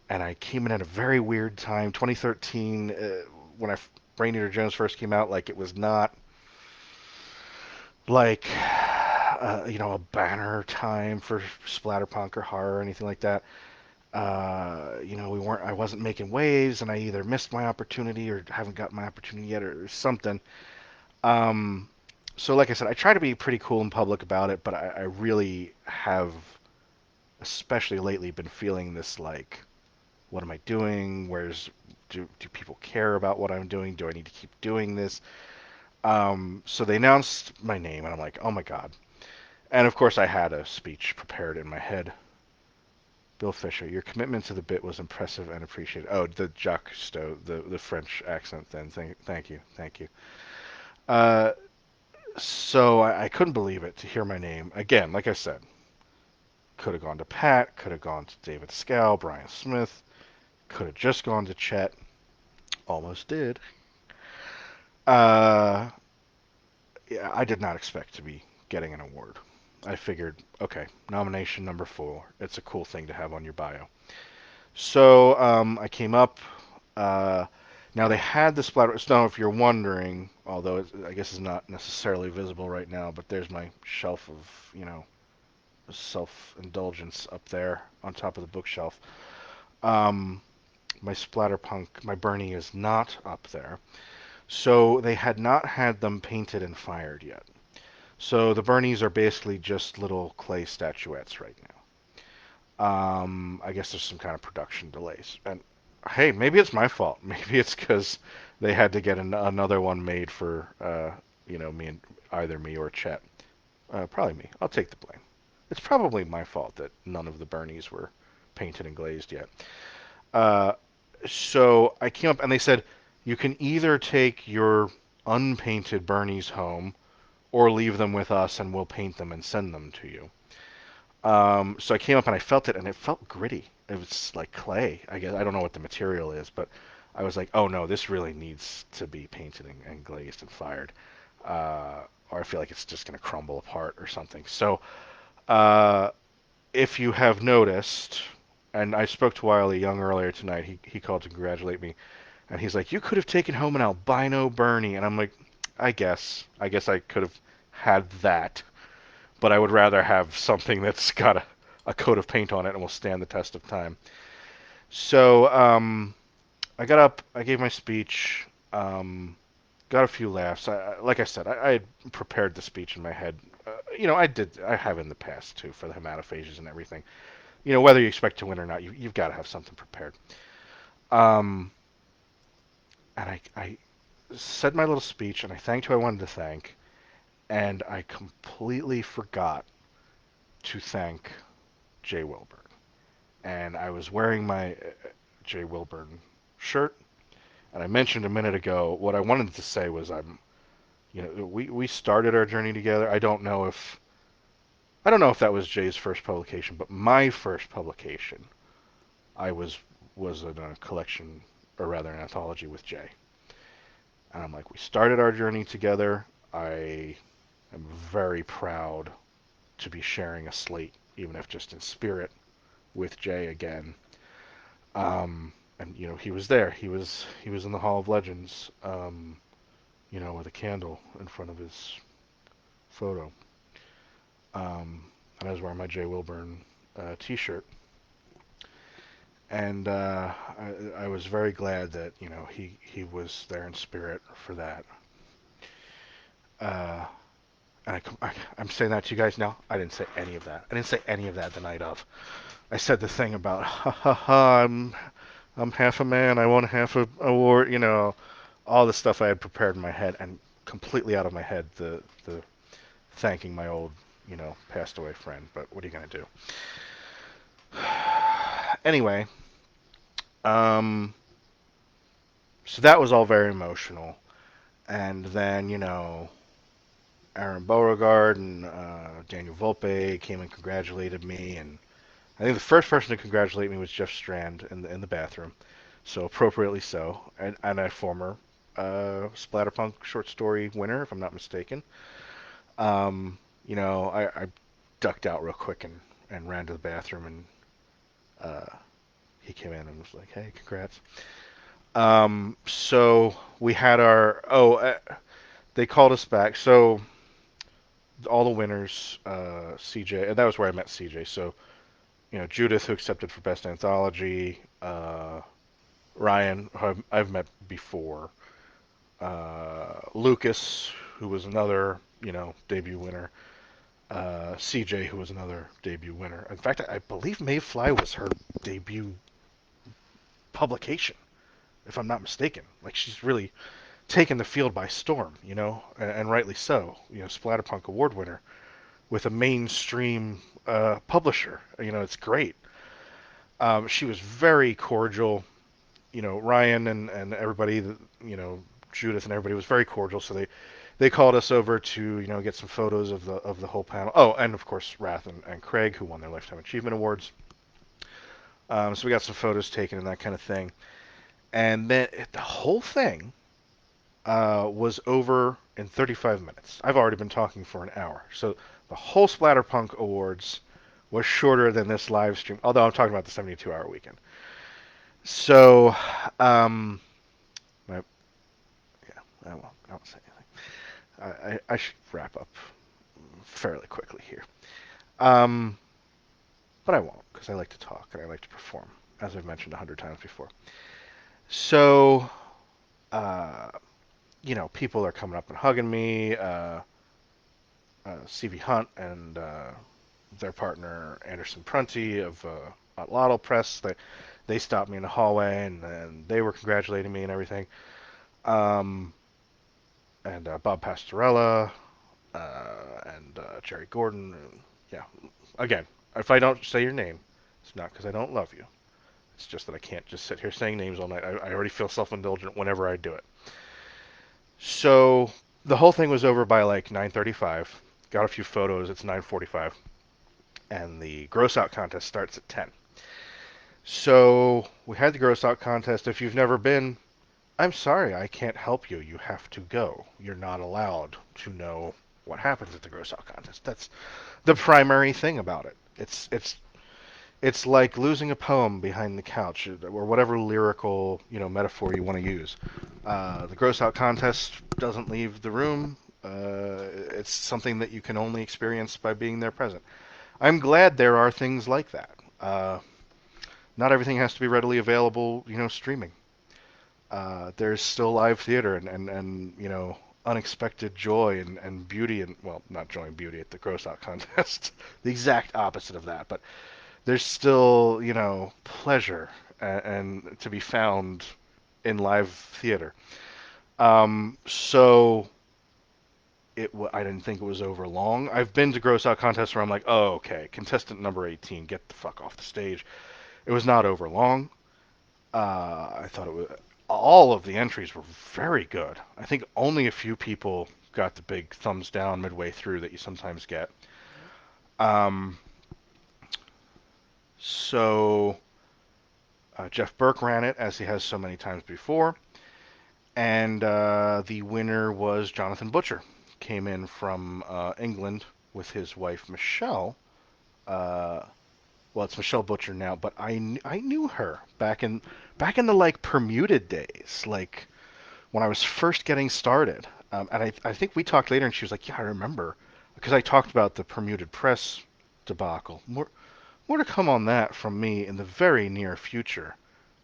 And I came in at a very weird time, 2013, when Brain Eater Jones first came out. Like it was not like a banner time for splatterpunk or horror or anything like that. I wasn't making waves, and I either missed my opportunity or haven't got my opportunity yet, or something. Um, so, like I said, I try to be pretty cool in public about it, but I really have, especially lately, been feeling this like, what am I doing? Do people care about what I'm doing? Do I need to keep doing this? So they announced my name, and I'm like, oh my god. And of course, I had a speech prepared in my head. Bill Fisher, your commitment to the bit was impressive and appreciated. Oh, the Jacques Stowe, the French accent. Then thank you, thank you. Uh, so I couldn't believe it to hear my name again. Like I said, could have gone to Pat, could have gone to David Scal, Brian Smith, could have just gone to Chet. Almost did. Uh, yeah, I did not expect to be getting an award. I figured, okay, nomination number 4. It's a cool thing to have on your bio. So I came up. Uh, Now they had the splatter. So if you're wondering, although I guess it's not necessarily visible right now, but there's my shelf of self-indulgence up there on top of the bookshelf. Um, my splatterpunk, my Bernie is not up there. So they had not had them painted and fired yet. So the Bernies are basically just little clay statuettes right now. I guess there's some kind of production delays. And hey, maybe it's my fault. Maybe it's because they had to get another one made for, me and either me or Chet. Probably me. I'll take the blame. It's probably my fault that none of the Bernies were painted and glazed yet. Uh, so I came up and they said, you can either take your unpainted Bernies home or leave them with us and we'll paint them and send them to you. So I came up and I felt it, and it felt gritty. It was like clay. I guess I don't know what the material is, but I was like, oh no, this really needs to be painted and glazed and fired, or I feel like it's just going to crumble apart or something. So uh, if you have noticed, and I spoke to Wiley Young earlier tonight, he called to congratulate me, and he's like, you could have taken home an albino Bernie, and I'm like, I guess I could have had that, but I would rather have something that's got a coat of paint on it and will stand the test of time. So I got up, I gave my speech, got a few laughs. Like I said, I had prepared the speech in my head. I have in the past too for the hematophages and everything. Whether you expect to win or not, you've got to have something prepared. Um, and I said my little speech and I thanked who I wanted to thank, and I completely forgot to thank Jay Wilburn. And I was wearing my Jay Wilburn shirt. And I mentioned a minute ago what I wanted to say was we started our journey together. I don't know if that was Jay's first publication, but my first publication I was in a collection, or rather an anthology with Jay. And I'm like, we started our journey together. I am very proud to be sharing a slate, even if just in spirit, with Jay again. And he was there. He was in the Hall of Legends, with a candle in front of his photo. And I was wearing my Jay Wilburn T-shirt, and I was very glad that he was there in spirit for that. Uh, and I'm saying that to you guys now. I didn't say any of that. I didn't say any of that the night of. I said the thing about ha ha ha. I'm half a man. I won half a award. All the stuff I had prepared in my head, and completely out of my head the thanking my old passed away friend. But what are you gonna do? Anyway, um, so that was all very emotional, and then Aaron Beauregard and Daniel Volpe came and congratulated me, and I think the first person to congratulate me was Jeff Strand in the bathroom, so appropriately so, and a former Splatterpunk short story winner, if I'm not mistaken. I ducked out real quick and ran to the bathroom, and he came in and was like, "Hey, congrats." So we had they called us back. So all the winners, CJ, and that was where I met CJ. So Judith, who accepted for Best Anthology, Ryan, who I've met before, Lucas, who was another, debut winner, CJ, who was another debut winner. In fact, I believe Mayfly was her debut publication, if I'm not mistaken. Like, she's really taken the field by storm, and rightly so. Splatterpunk award winner with a mainstream publisher. It's great. She was very cordial. Ryan and everybody, Judith and everybody was very cordial. So they called us over to get some photos of the whole panel. Oh, and of course Rath and Craig, who won their Lifetime Achievement Awards. So we got some photos taken and that kind of thing. And then the whole thing was over in 35 minutes. I've already been talking for an hour. So the whole Splatterpunk Awards was shorter than this live stream, although I'm talking about the 72-hour weekend. So, yeah, I won't say anything. I should wrap up fairly quickly here. Um, but I won't, because I like to talk and I like to perform, as I've mentioned 100 times before. So, uh, people are coming up and hugging me. CV Hunt and their partner Anderson Prunty of Lotto Press. They stopped me in the hallway and they were congratulating me and everything. Um, and Bob Pastorella and Jerry Gordon. Yeah, again, if I don't say your name, it's not because I don't love you. It's just that I can't just sit here saying names all night. I already feel self-indulgent whenever I do it. So the whole thing was over by like 9:35. Got a few photos. It's 9:45, and the gross out contest starts at 10. So we had the gross out contest. If you've never been, I'm sorry, I can't help you. You have to go. You're not allowed to know what happens at the gross out contest. That's the primary thing about it. It's like losing a poem behind the couch, or whatever lyrical metaphor you want to use. The gross out contest doesn't leave the room. It's something that you can only experience by being there present. I'm glad there are things like that. Not everything has to be readily available, streaming. There's still live theater and unexpected joy and beauty, and well, not joy and beauty at the gross out contest. The exact opposite of that, but there's still pleasure and to be found in live theater. So I didn't think it was over long. I've been to gross out contests where I'm like, oh, okay, contestant number 18, get the fuck off the stage. It was not over long. I thought it was all of the entries were very good. I think only a few people got the big thumbs down midway through that you sometimes get. Um, so Jeff Burke ran it as he has so many times before, and the winner was Jonathan Butcher. Came in from England with his wife Michelle. Uh, well, it's Michelle Butcher now, but I knew her back in the like Permuted days, like when I was first getting started. And I think we talked later, and she was like, "Yeah, I remember," because I talked about the Permuted Press debacle. More to come on that from me in the very near future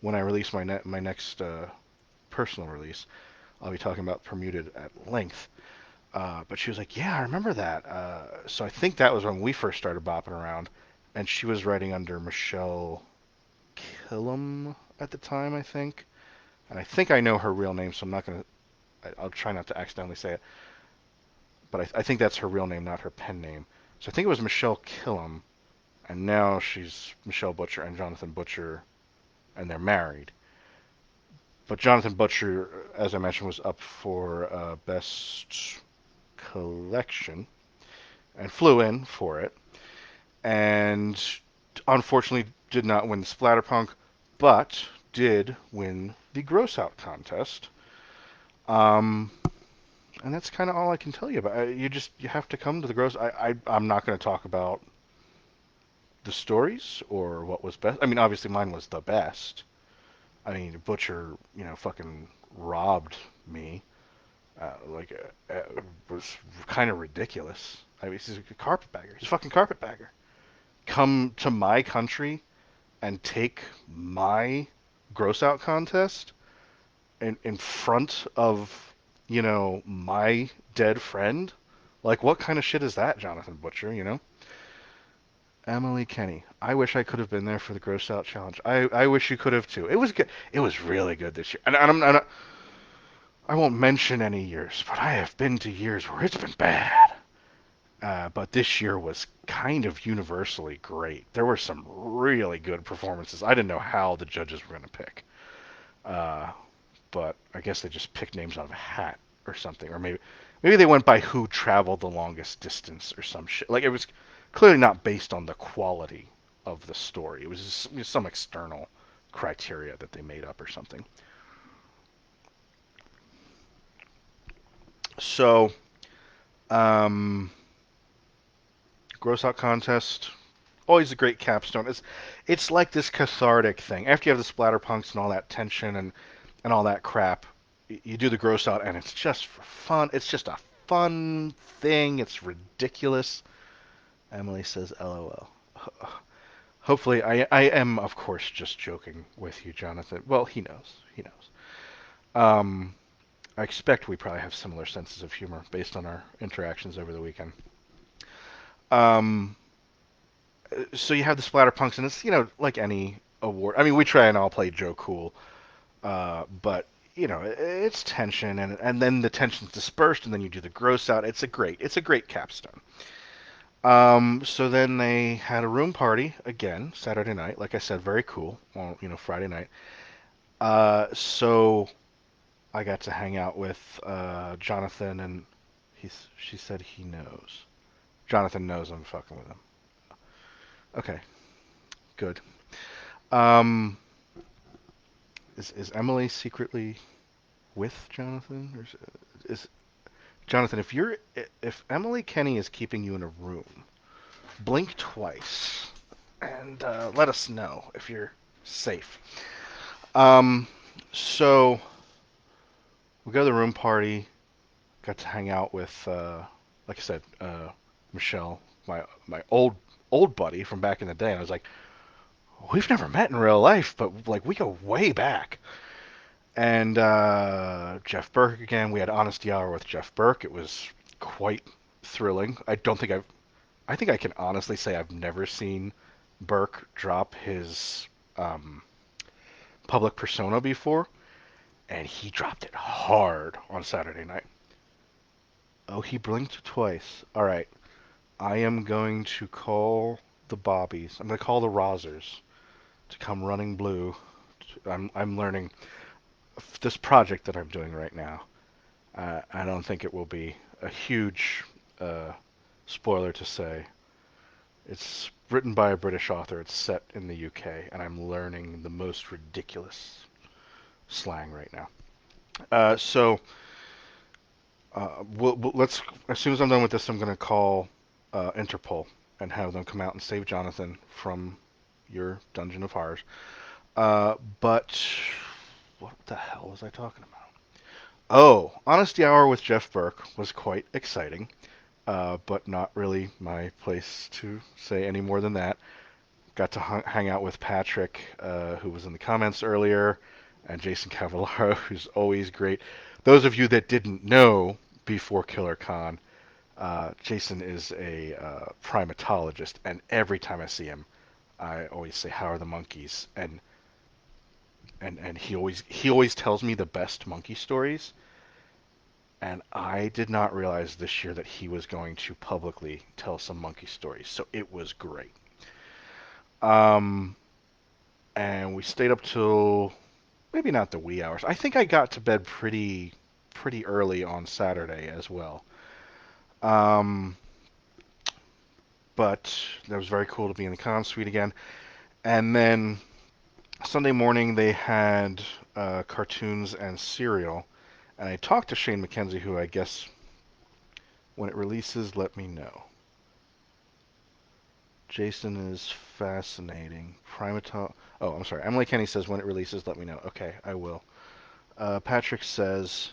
when I release my next personal release. I'll be talking about Permuted at length. But she was like, "Yeah, I remember that." So I think that was when we first started bopping around, and she was writing under Michelle Killam at the time, I think. And I think I know her real name, so I'm not gonna. I'll try not to accidentally say it. But I think that's her real name, not her pen name. So I think it was Michelle Killam, and now she's Michelle Butcher and Jonathan Butcher, and they're married. But Jonathan Butcher, as I mentioned, was up for Best Collection and flew in for it, and unfortunately did not win the Splatterpunk, but did win the Gross Out contest. Um, and that's kind of all I can tell you about. You have to come to the Gross. I'm not going to talk about the stories or what was best. I mean, obviously mine was the best. I mean, Butcher, fucking robbed me. Was kind of ridiculous. I mean, he's a carpetbagger. He's a fucking carpetbagger. come to my country and take my gross out contest in front of, my dead friend? Like, what kind of shit is that, Jonathan Butcher, Emily Kenny. I wish I could have been there for the gross out challenge. I wish you could have too. It was good. It was really good this year. I won't mention any years, but I have been to years where it's been bad. But this year was kind of universally great. There were some really good performances. I didn't know how the judges were going to pick. Uh, but I guess they just picked names out of a hat or something, or maybe they went by who traveled the longest distance or some shit. Like, it was clearly not based on the quality of the story. It was just some external criteria that they made up or something. So, um, gross out contest, always a great capstone. It's like this cathartic thing. After you have the splatterpunks and all that tension and all that crap, you do the gross out, and it's just for fun. It's just a fun thing. It's ridiculous. Emily says, "LOL." Hopefully, I am, of course, just joking with you, Jonathan. Well, he knows. He knows. Um, I expect we probably have similar senses of humor based on our interactions over the weekend. Um, so you have the splatterpunks, and it's, like any award. I mean, we try and all play Joe Cool, but it's tension, and then the tension's dispersed, and then you do the gross out. It's a great capstone. So then they had a room party again Saturday night. Like I said, very cool. Well, Friday night. So I got to hang out with Jonathan, and she said he knows. Jonathan knows I'm fucking with him. Okay, good. Um, is Emily secretly with Jonathan, or is Jonathan? If Emily Kenny is keeping you in a room, blink twice and let us know if you're safe. Um, so we go to the room party. Got to hang out with, like I said, Michelle, my old buddy from back in the day. And I was like, we've never met in real life, but like we go way back. And Jeff Burke again. We had Honesty Hour with Jeff Burke. It was quite thrilling. I think I can honestly say I've never seen Burke drop his um, public persona before, and he dropped it hard on Saturday night. Oh, he blinked twice. All right, I am going to call the Bobbies. I'm going to call the Rosers to come running blue. I'm learning this project that I'm doing right now. I don't think it will be a huge uh, spoiler to say. It's written by a British author. It's set in the UK, and I'm learning the most ridiculous slang right now. So let's. As soon as I'm done with this, I'm going to call Interpol and have them come out and save Jonathan from your Dungeon of Horrors. But what the hell was I talking about? Oh, Honesty Hour with Jeff Burke was quite exciting, but not really my place to say any more than that. Got to hang out with Patrick, who was in the comments earlier, and Jason Cavallaro, who's always great. Those of you that didn't know before Killercon, Jason is a primatologist, and every time I see him, I always say, "How are the monkeys?" And he always tells me the best monkey stories. And I did not realize this year that he was going to publicly tell some monkey stories, so it was great. Um, and we stayed up till maybe not the wee hours. I think I got to bed pretty early on Saturday as well. Um, but that was very cool to be in the con suite again. And then Sunday morning they had cartoons and cereal, and I talked to Shane McKenzie, who I guess when it releases, let me know. Jason is fascinating. Primato. Oh, I'm sorry. Emily Kenny says when it releases, let me know. Okay, I will. Patrick says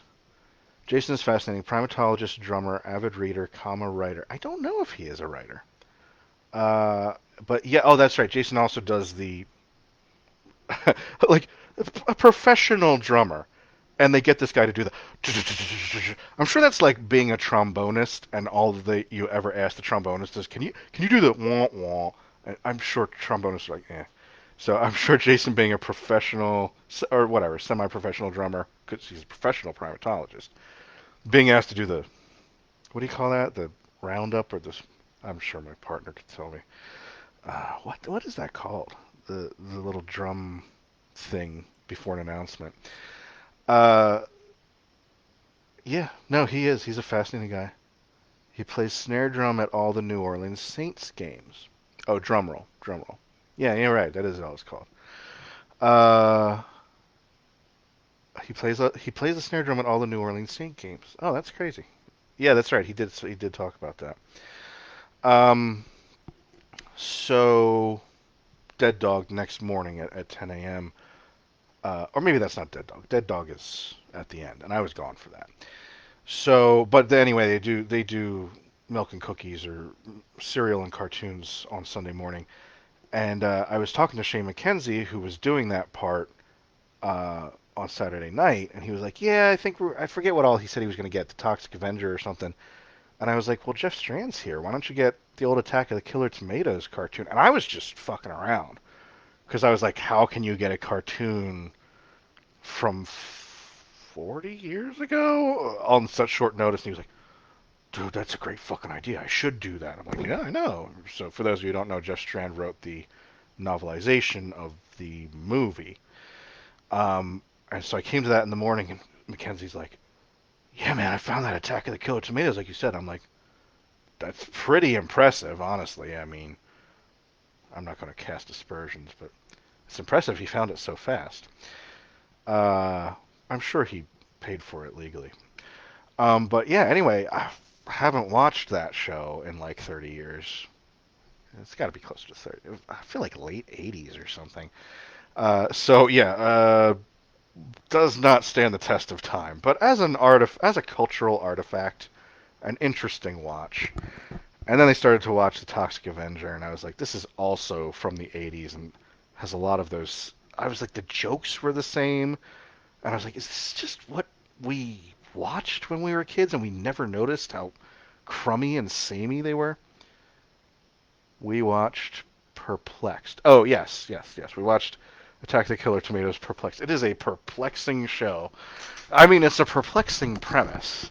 Jason is fascinating. Primatologist, drummer, avid reader, comma writer. I don't know if he is a writer. Uh, but yeah, oh, that's right. Jason also does the like a professional drummer, and they get this guy to do the. I'm sure that's like being a trombonist, and all that you ever ask the trombonist is, can you do the wah wah? And I'm sure trombonists are like, eh. So I'm sure Jason, being a professional or whatever, semi-professional drummer, because he's a professional primatologist, being asked to do the, what do you call that? The roundup or this? I'm sure my partner could tell me. What is that called? The little drum thing before an announcement. Uh, yeah, no, he is. He's a fascinating guy. He plays snare drum at all the New Orleans Saints games. Oh, drum roll, drum roll. Yeah, you're right. That is what it's called. Uh, he plays the snare drum at all the New Orleans Saints games. Oh, that's crazy. Yeah, that's right. He did talk about that. Um, so Dead Dog next morning at 10 a.m. Or maybe that's not Dead Dog. Dead Dog is at the end, and I was gone for that. So, but anyway, they do milk and cookies or cereal and cartoons on Sunday morning. And I was talking to Shane McKenzie, who was doing that part on Saturday night, and he was like, "Yeah, I forget what all he said he was going to get, the Toxic Avenger or something." And I was like, "Well, Jeff Strand's here. Why don't you get the old Attack of the Killer Tomatoes cartoon?" And I was just fucking around because I was like, "How can you get a cartoon from 40 years ago on such short notice?" And he was like, "Dude, that's a great fucking idea. I should do that." I'm like, "Yeah, I know." So for those of you who don't know, Jeff Strand wrote the novelization of the movie. Um, and so I came to that in the morning, and Mackenzie's like, "Yeah, man, I found that Attack of the Killer Tomatoes, like you said." I'm like, "That's pretty impressive, honestly. I mean, I'm not going to cast aspersions, but it's impressive he found it so fast." Uh, I'm sure he paid for it legally. But yeah, anyway, I haven't watched that show in like 30 years. It's got to be closer to 30. I feel like late 80s or something. So yeah, does not stand the test of time. But as a cultural artifact, an interesting watch. And then I started to watch The Toxic Avenger, and I was like, this is also from the 80s and has a lot of those. I was like, the jokes were the same, and I was like, is this just what we watched when we were kids, and we never noticed how crummy and samey they were? We watched Perplexed. Oh, yes, yes, yes. We watched Attack the Killer Tomatoes Perplexed. It is a perplexing show. I mean, it's a perplexing premise.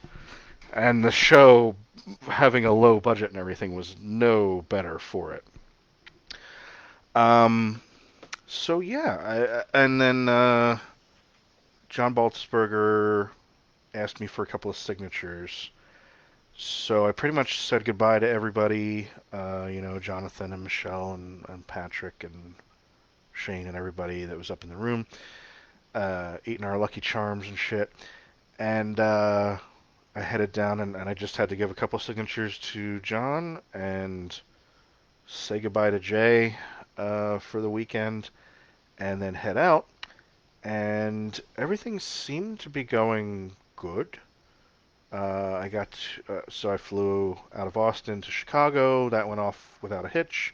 And the show, having a low budget and everything, was no better for it. Um, so yeah, and then John Baltzberger asked me for a couple of signatures. So I pretty much said goodbye to everybody, Jonathan and Michelle and Patrick and Shane and everybody that was up in the room, eating our Lucky Charms and shit. And I headed down, and I just had to give a couple signatures to John and say goodbye to Jay for the weekend, and then head out. And everything seemed to be going good. So I flew out of Austin to Chicago. That went off without a hitch.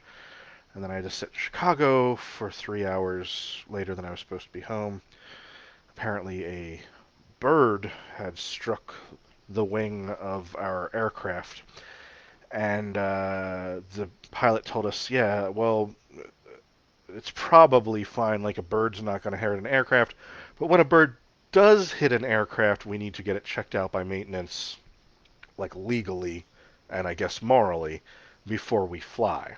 And then I had to sit in Chicago for 3 hours later than I was supposed to be home. Apparently, a bird had struck the wing of our aircraft. And the pilot told us, yeah, well, it's probably fine. Like, a bird's not going to hit an aircraft. But when a bird does hit an aircraft, we need to get it checked out by maintenance, like legally and I guess morally, before we fly.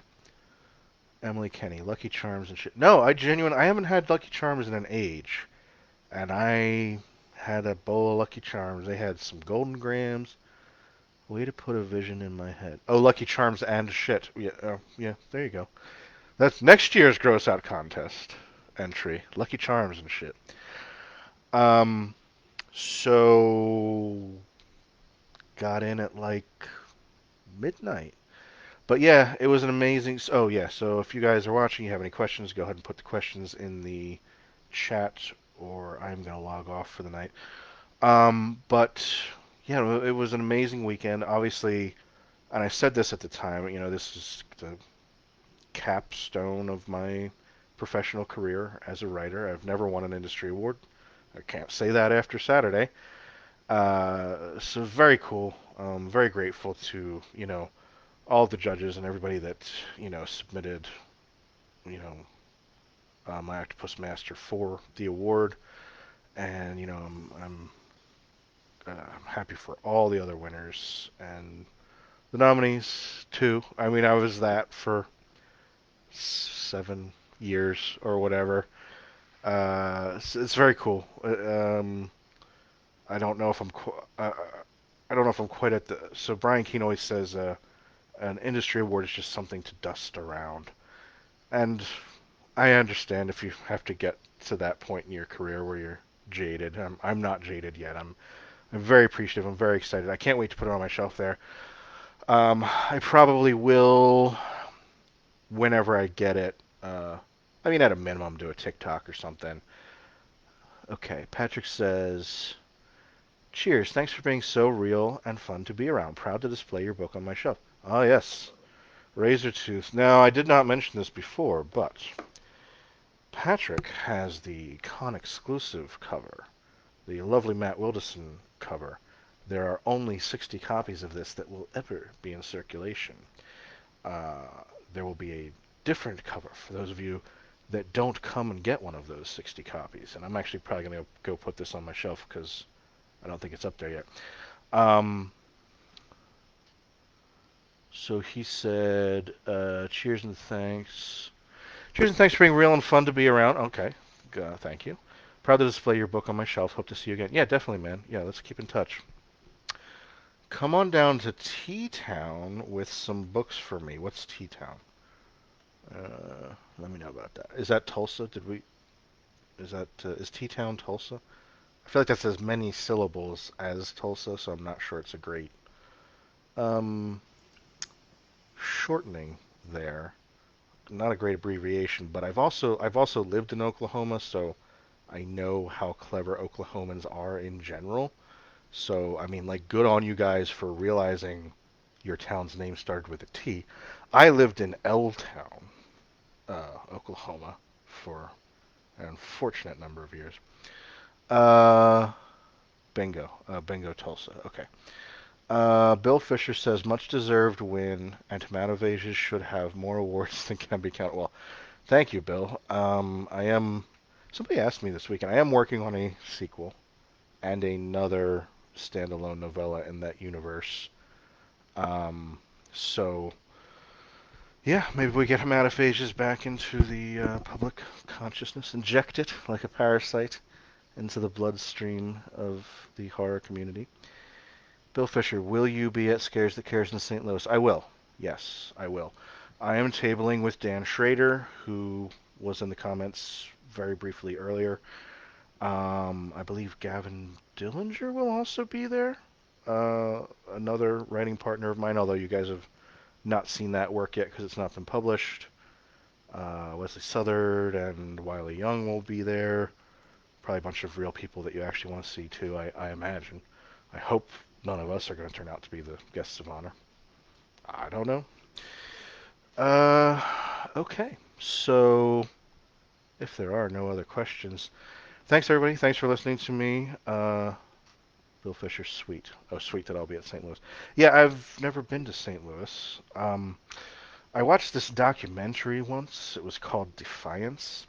Emily Kenny, Lucky Charms and shit. No, I haven't had Lucky Charms in an age. And I had a bowl of Lucky Charms. They had some Golden Grams. Way to put a vision in my head. Oh, Lucky Charms and shit. Yeah, yeah, there you go. That's next year's Gross Out Contest entry. Lucky Charms and shit. Um, so got in at like midnight. But yeah, it was an amazing. Oh yeah, so if you guys are watching, you have any questions, go ahead and put the questions in the chat, or I'm gonna log off for the night. But yeah, it was an amazing weekend. Obviously, and I said this at the time. This is the capstone of my professional career as a writer. I've never won an industry award. I can't say that after Saturday. So very cool. Very grateful to, all the judges and everybody that, submitted, you know, my Octopus Master for the award. And, I'm happy for all the other winners and the nominees too. I mean, I was that for 7 years or whatever. It's very cool. I don't know if I don't know if I'm quite at the. So Brian Keane always says an industry award is just something to dust around, and I understand if you have to get to that point in your career where you're jaded. I'm not jaded yet. I'm very appreciative. I'm very excited. I can't wait to put it on my shelf there. I probably will whenever I get it. I mean, at a minimum, do a TikTok or something. Okay, Patrick says, cheers, thanks for being so real and fun to be around. Proud to display your book on my shelf. Oh, yes. Razortooth. Now, I did not mention this before, but Patrick has the con exclusive cover, the lovely Matt Wilderson cover. There are only 60 copies of this that will ever be in circulation. Uh, there will be a different cover for those of you that don't come and get one of those 60 copies. And I'm actually probably going to go put this on my shelf because I don't think it's up there yet. Um, so he said, cheers and thanks. Cheers and thanks for being real and fun to be around. Okay, thank you. Proud to display your book on my shelf. Hope to see you again. Yeah, definitely, man. Yeah, let's keep in touch. Come on down to T-Town with some books for me. What's T-Town? Let me know about that. Is that Tulsa? Is T-Town Tulsa? I feel like that's as many syllables as Tulsa, so I'm not sure it's a great um, shortening there. Not a great abbreviation, but I've also lived in Oklahoma, so I know how clever Oklahomans are in general. So I mean, like, good on you guys for realizing your town's name started with a T. I lived in L Town, Oklahoma, for an unfortunate number of years. Uh, bingo, Tulsa. Okay. Bill Fisher says much deserved win, and Tomatovages should have more awards than can be counted. Well, thank you, Bill. I am. Somebody asked me this week, and I am working on a sequel and another standalone novella in that universe. Um, so yeah, maybe we get Hematophages back into the public consciousness, inject it like a parasite into the bloodstream of the horror community. Bill Fisher, will you be at Scares That Cares in St. Louis? I will. Yes, I will. I am tabling with Dan Schrader, who was in the comments very briefly earlier. I believe Gavin Dillinger will also be there. Another writing partner of mine, although you guys have not seen that work yet because it's not been published. Wesley Southard and Wiley Young will be there. Probably a bunch of real people that you actually want to see too, I imagine. I hope none of us are going to turn out to be the guests of honor. I don't know. Uh, okay. So, if there are no other questions, thanks everybody. Thanks for listening to me. Bill Fisher, sweet. Oh, sweet that I'll be at St. Louis. Yeah, I've never been to St. Louis. I watched this documentary once. It was called Defiance,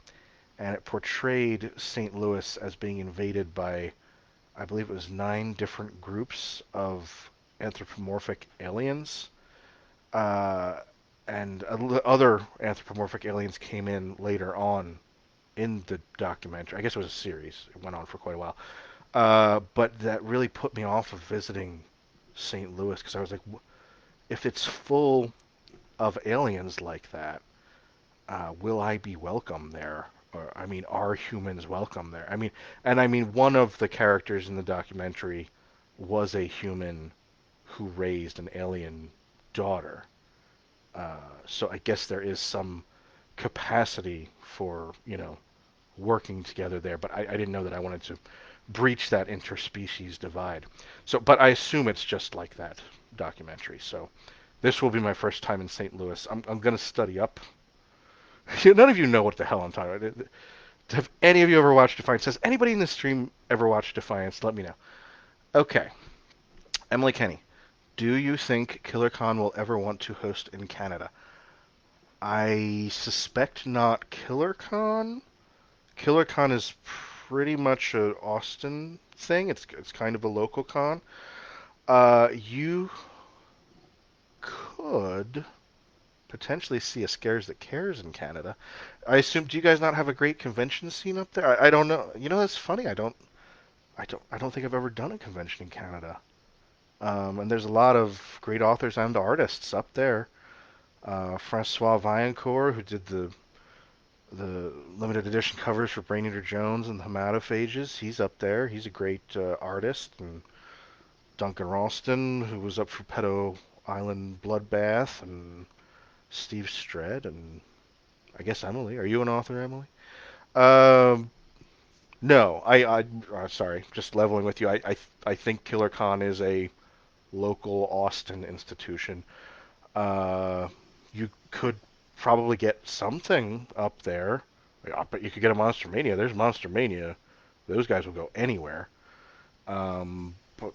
and it portrayed St. Louis as being invaded by, I believe it was 9 different groups of anthropomorphic aliens. Uh, and other anthropomorphic aliens came in later on in the documentary. I guess it was a series. It went on for quite a while. But that really put me off of visiting St. Louis because I was like, if it's full of aliens like that, will I be welcome there? Or, I mean, are humans welcome there? I mean, one of the characters in the documentary was a human who raised an alien daughter. So I guess there is some capacity for, working together there, but I didn't know that I wanted to breach that interspecies divide. So, but I assume it's just like that documentary. So this will be my first time in St. Louis. I'm going to study up None of you know what the hell I'm talking about. Have any of you ever watched Defiance? Has anybody in this stream ever watched Defiance? Let me know. Okay, Emily Kenny, do you think Killercon will ever want to host in Canada? I suspect not Killercon. Killercon is pretty much an Austin thing. It's kind of a local con. You could potentially see a Scares That Cares in Canada. I assume. Do you guys not have a great convention scene up there? I don't know. You know, that's funny. I don't think I've ever done a convention in Canada. And there's a lot of great authors and artists up there. Francois Vaillancourt, who did the limited edition covers for Brainerd Jones and the Hematophages, he's up there. He's a great artist. And Duncan Ralston, who was up for Pedo Island Bloodbath, and Steve Stred, and I guess Emily. Are you an author, Emily? Um, no, sorry, just leveling with you. I think KillerCon is a local Austin institution. Uh, you could probably get something up there. I bet you could get a Monster Mania. There's Monster Mania. Those guys will go anywhere. But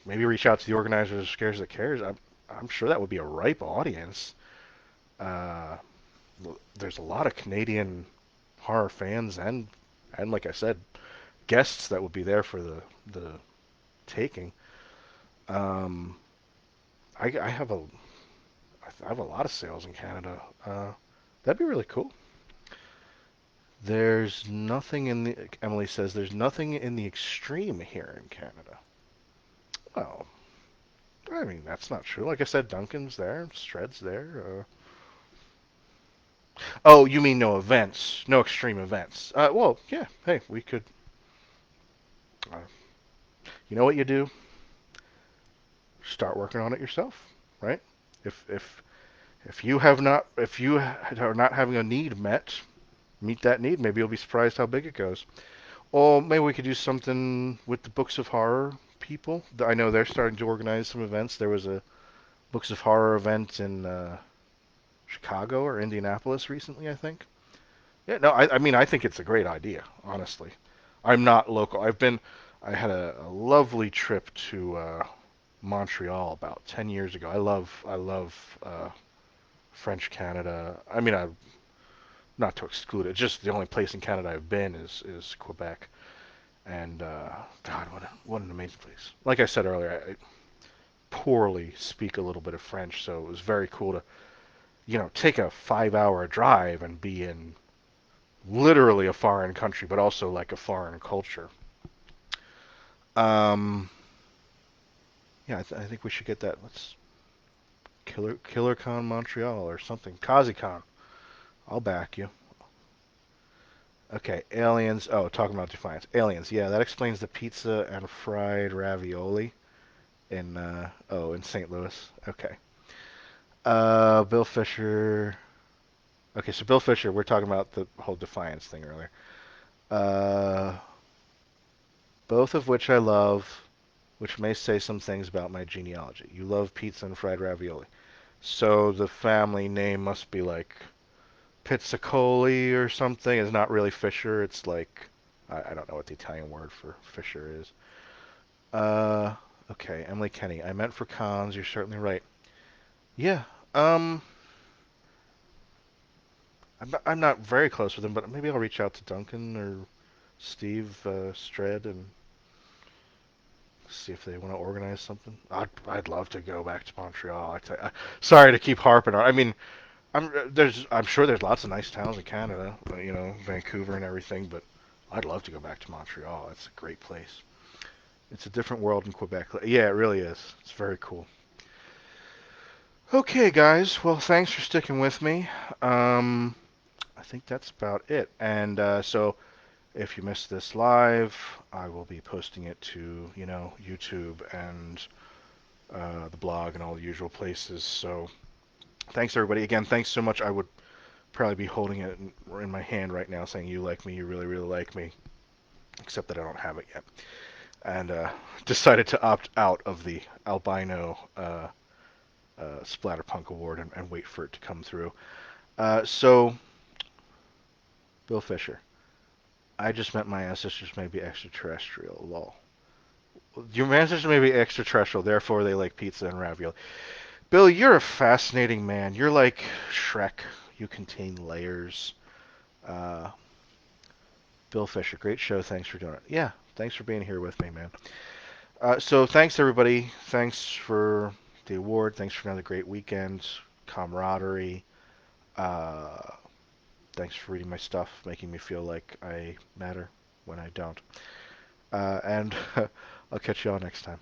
maybe reach out to the organizers of Scares That Cares. I'm sure that would be a ripe audience. Uh, there's a lot of Canadian horror fans and like I said, guests that would be there for the taking. Um, I have a lot of sales in Canada. That'd be really cool. There's nothing in the Emily says there's nothing in the extreme here in Canada. Well, I mean that's not true. Like I said, Duncan's there, Stred's there. Oh, you mean no events, no extreme events? Well, yeah. Hey, we could. Uh, you know what you do? Start working on it yourself, right? If you are not having a need met, meet that need. Maybe you'll be surprised how big it goes. Or maybe we could do something with the Books of Horror people. I know they're starting to organize some events. There was a Books of Horror event in Chicago or Indianapolis recently, I think. Yeah, no, I mean, I think it's a great idea, honestly. I'm not local. I had a lovely trip to Montreal about 10 years ago. I love French Canada. I mean, not to exclude it, just the only place in Canada I've been is Quebec. And God, what an amazing place! Like I said earlier, I poorly speak a little bit of French, so it was very cool to take a 5 hour drive and be in literally a foreign country, but also like a foreign culture. Um, yeah, I think we should get that. Let's KillerCon Montreal or something. KaziCon. I'll back you. Okay, aliens. Oh, talking about Defiance. Aliens. Yeah, that explains the pizza and fried ravioli in St. Louis. Okay. Bill Fisher. Okay, so Bill Fisher, we're talking about the whole Defiance thing earlier. Uh, both of which I love, which may say some things about my genealogy. You love pizza and fried ravioli. So the family name must be like Pizzicoli or something. It's not really Fisher. It's like I don't know what the Italian word for Fisher is. Uh, okay, Emily Kenny. I meant for cons. You're certainly right. Yeah. Um, I'm not very close with him, but maybe I'll reach out to Duncan or Steve Stred and see if they want to organize something. I'd love to go back to Montreal. Sorry to keep harping on. I mean, I'm sure there's lots of nice towns in Canada, Vancouver and everything, but I'd love to go back to Montreal. It's a great place. It's a different world in Quebec. Yeah, it really is. It's very cool. Okay, guys. Well, thanks for sticking with me. I think that's about it. And so, if you missed this live, I will be posting it to, YouTube and the blog and all the usual places. So, thanks everybody. Again, thanks so much. I would probably be holding it in my hand right now, saying you like me, you really, really like me, except that I don't have it yet. And decided to opt out of the albino splatterpunk award and wait for it to come through. So, Bill Fisher. I just meant my ancestors may be extraterrestrial. Lol. Your ancestors may be extraterrestrial, therefore they like pizza and ravioli. Bill, you're a fascinating man. You're like Shrek. You contain layers. Uh, Bill Fisher, great show. Thanks for doing it. Yeah, thanks for being here with me, man. So thanks everybody. Thanks for the award. Thanks for another great weekend. Camaraderie. Uh, Thanks for reading my stuff, making me feel like I matter when I don't. And I'll catch you all next time.